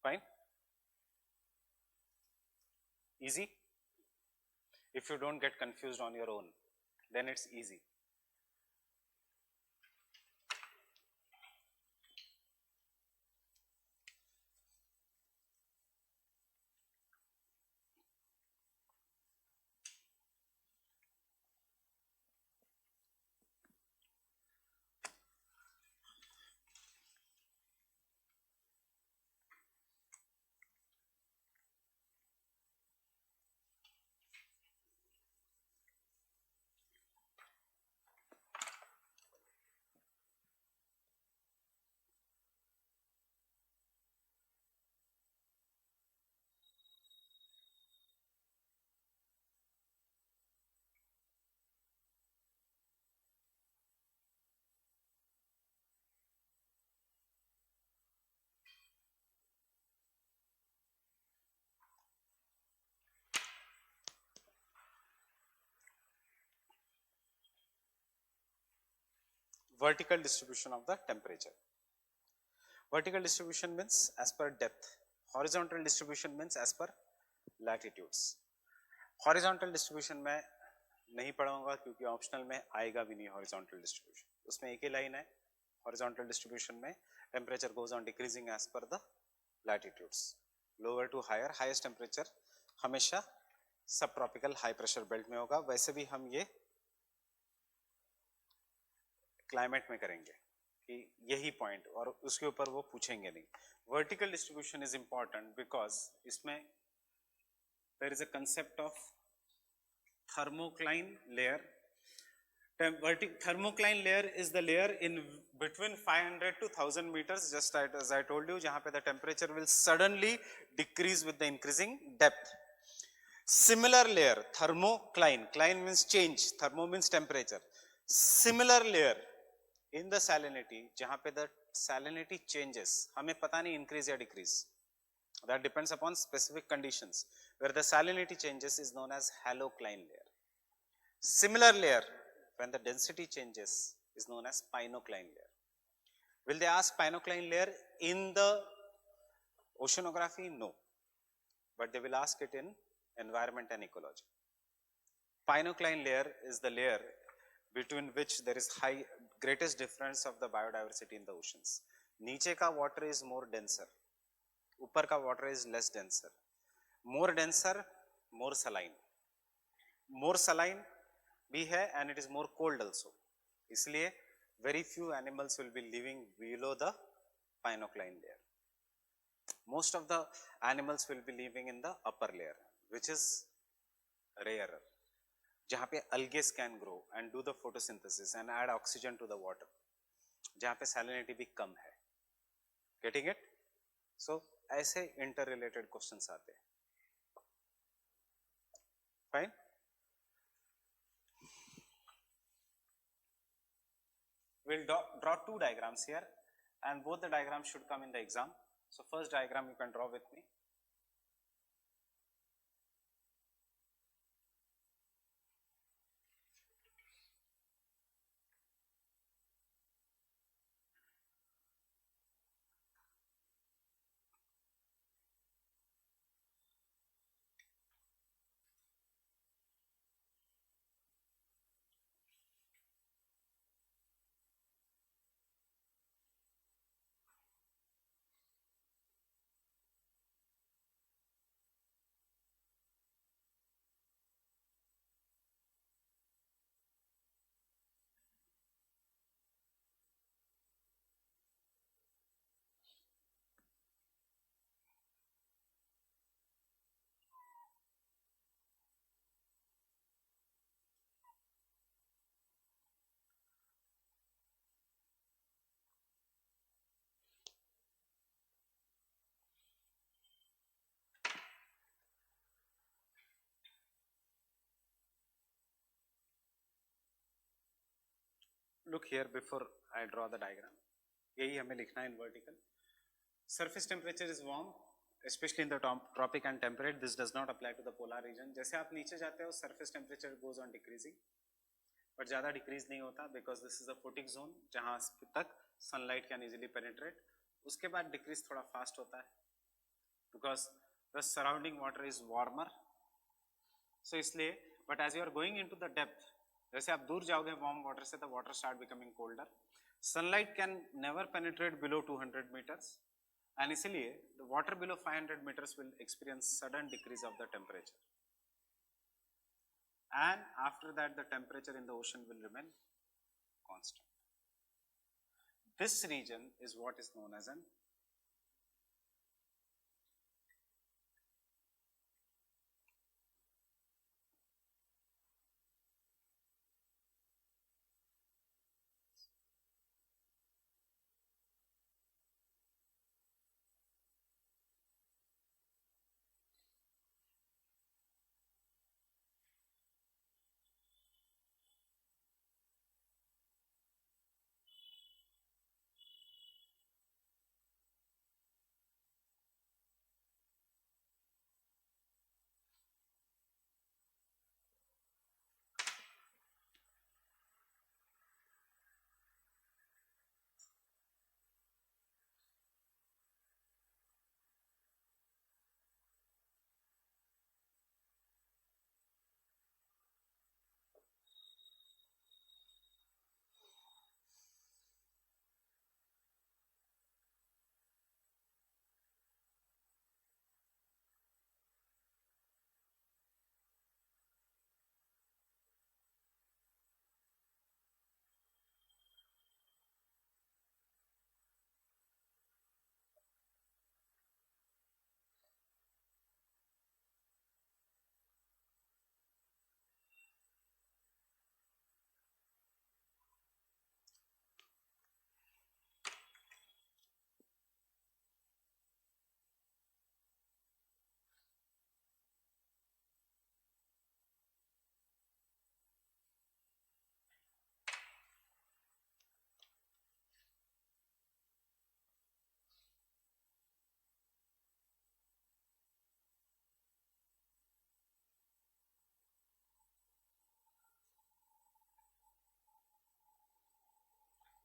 Fine? Easy? If you don't get confused on your own, then it's easy. Vertical distribution of the temperature. Vertical distribution means as per depth. Horizontal distribution means as per latitudes. Horizontal distribution में नहीं पढ़ाऊंगा क्योंकि optional में आएगा भी नहीं horizontal distribution. उसमें एक ही लाइन है horizontal distribution में temperature goes on decreasing as per the latitudes. Lower to higher, highest temperature हमेशा subtropical high pressure belt में होगा. वैसे भी हम ये क्लाइमेट में करेंगे कि यही पॉइंट, और उसके ऊपर वो पूछेंगे नहीं. Vertical distribution is important because इसमें there is a concept of thermocline layer. Thermocline layer is the layer in between 500 to 1000 meters, just as I told you, जहाँ पे the temperature will suddenly decrease with the increasing depth. Similar layer, thermocline, cline means change, thermo means temperature. Similar layer in the salinity, जहाँ पे the salinity changes, हमें पता नहीं increase या decrease. That depends upon specific conditions. Where the salinity changes is known as halocline layer. Similar layer, when the density changes, is known as pinocline layer. Will they ask pinocline layer in the oceanography? No. but they will ask it in environment and ecology. Pinocline layer is the layer between which there is greatest difference of the biodiversity in the oceans. नीचे का water is more denser, ऊपर का water is less denser. More denser, more saline. More saline भी है and it is more cold also. इसलिए very few animals will be living below the pinocline layer. Most of the animals will be living in the upper layer, which is rarer. जहाँ पे algae can grow and do the photosynthesis and add oxygen to the water. जहाँ पे salinity भी कम है. Getting it? So ऐसे interrelated questions आते हैं. Fine? We'll draw two diagrams here and both the diagrams should come in the exam. So first diagram you can draw with me. Look here before I draw the diagram. यही हमें लिखना है in vertical. Surface temperature is warm, especially in the tropic and temperate. This does not apply to the polar region. जैसे आप नीचे जाते हो, surface temperature goes on decreasing, but ज़्यादा decrease नहीं होता because this is a photic zone जहाँ तक sunlight can easily penetrate. उसके बाद decrease थोड़ा fast होता है because the surrounding water is warmer. So इसलिए, but as you are going into the depth, जैसे आप दूर जाओगे warm water से, the water start becoming colder. Sunlight can never penetrate below 200 meters, and इसलिए the water below 500 meters will experience sudden decrease of the temperature. And after that, the temperature in the ocean will remain constant. This region is what is known as an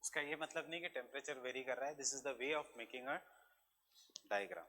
इसका ये मतलब नहीं कि temperature vary कर रहा है. This is the way of making a diagram.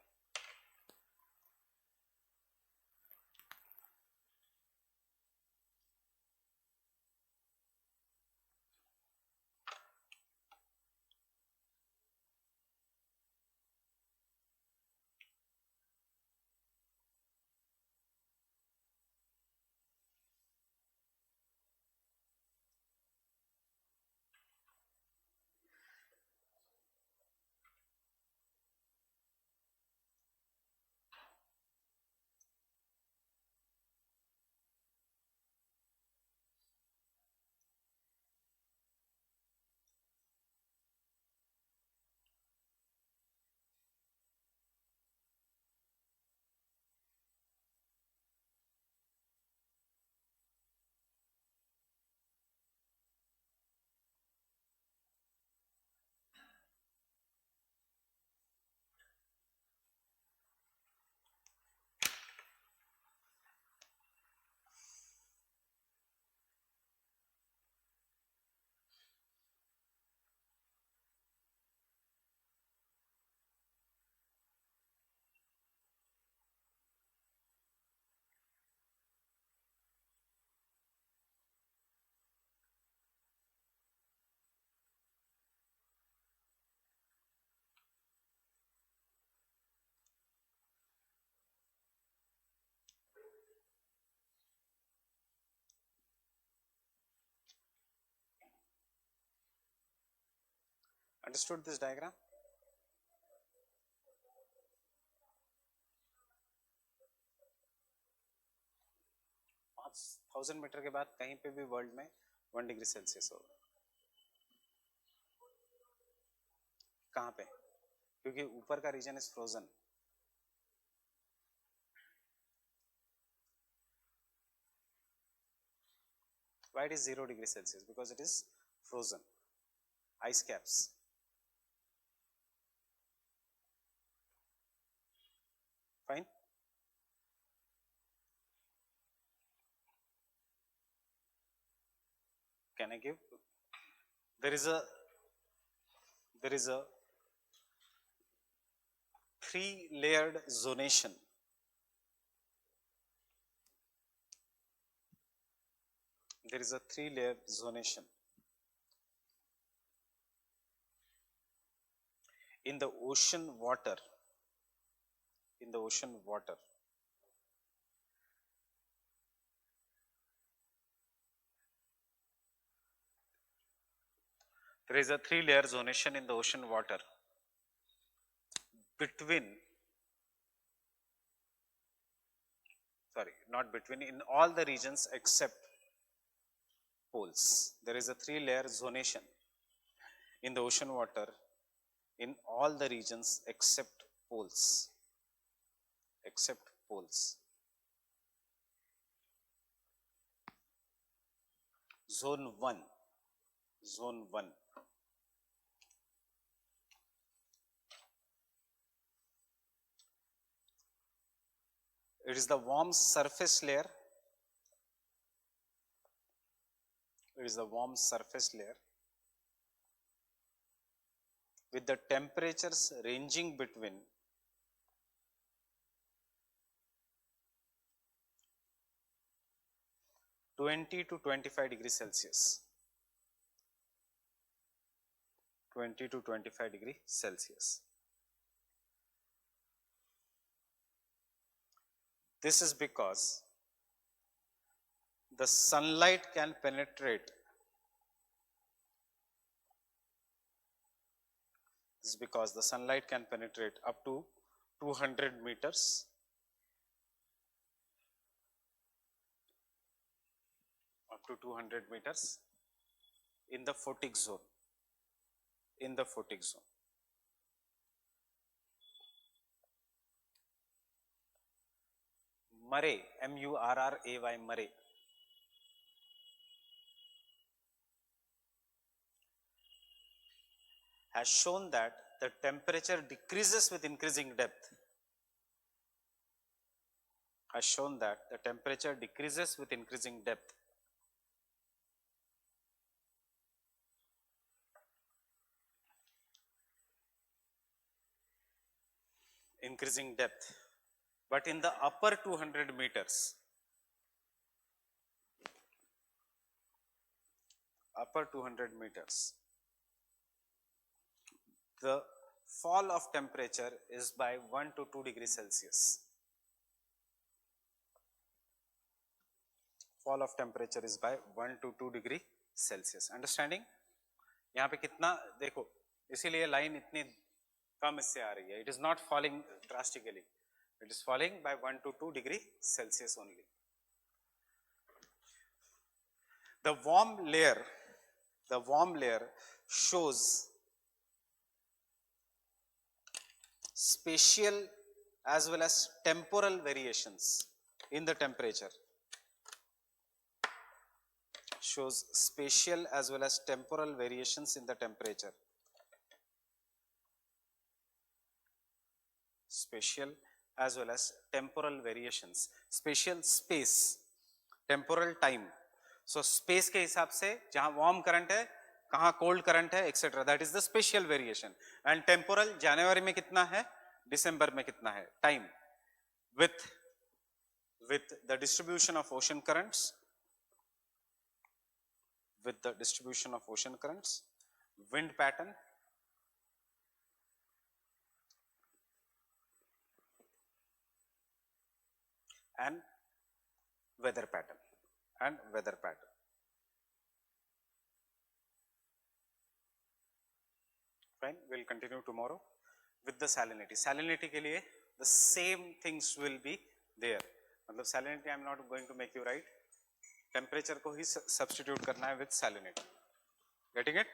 Understood this diagram? 1000 metre के बाद कहीं पे भी वर्ल्ड में 1 डिग्री सेल्सियस होगा. कहाँ पे? क्योंकि ऊपर का region is frozen. Why it is 0 degree Celsius? Because it is frozen. Ice caps. Fine. Can I give? There is a 3-layered zonation. There is a 3-layered zonation in the ocean water. In the ocean water, there is a 3-layer zonation in the ocean water between, sorry, not between, in all the regions except poles. There is a 3-layer zonation in the ocean water in all the regions except poles. Except poles. Zone 1. Zone 1. It is the warm surface layer. It is the warm surface layer with the temperatures ranging between 20 to 25 degrees Celsius. 20 to 25 degrees Celsius. This is because the sunlight can penetrate. This is because the sunlight can penetrate up to 200 meters. Up to 200 meters in the photic zone. In the photic zone. Murray, M-U-R-R-A-Y, Murray, has shown that the temperature decreases with increasing depth. Has shown that the temperature decreases with increasing depth. Increasing depth. But in the upper 200 meters, upper 200 meters, the fall of temperature is by 1 to 2 degrees Celsius. Fall of temperature is by 1 to 2 degree Celsius. Understanding? यहाँ पे कितना देखो, इसीलिए line इतनी कम इससे आ रही है. It is not falling drastically. It is falling by 1 to 2 degree Celsius only. The warm layer shows spatial as well as temporal variations in the temperature. Shows spatial as well as temporal variations in the temperature. Spatial as well as temporal variations. Spatial space, temporal time. So space के हिसाब से जहाँ warm current है, कहाँ cold current है, etc. That is the spatial variation. And temporal, January में कितना है, December में कितना है, time. With the distribution of ocean currents, wind pattern, and weather pattern. Fine, will continue tomorrow with the salinity. Salinity के लिए the same things will be there. मतलब salinity I am not going to make you write, temperature को ही substitute करना है with salinity. Getting it?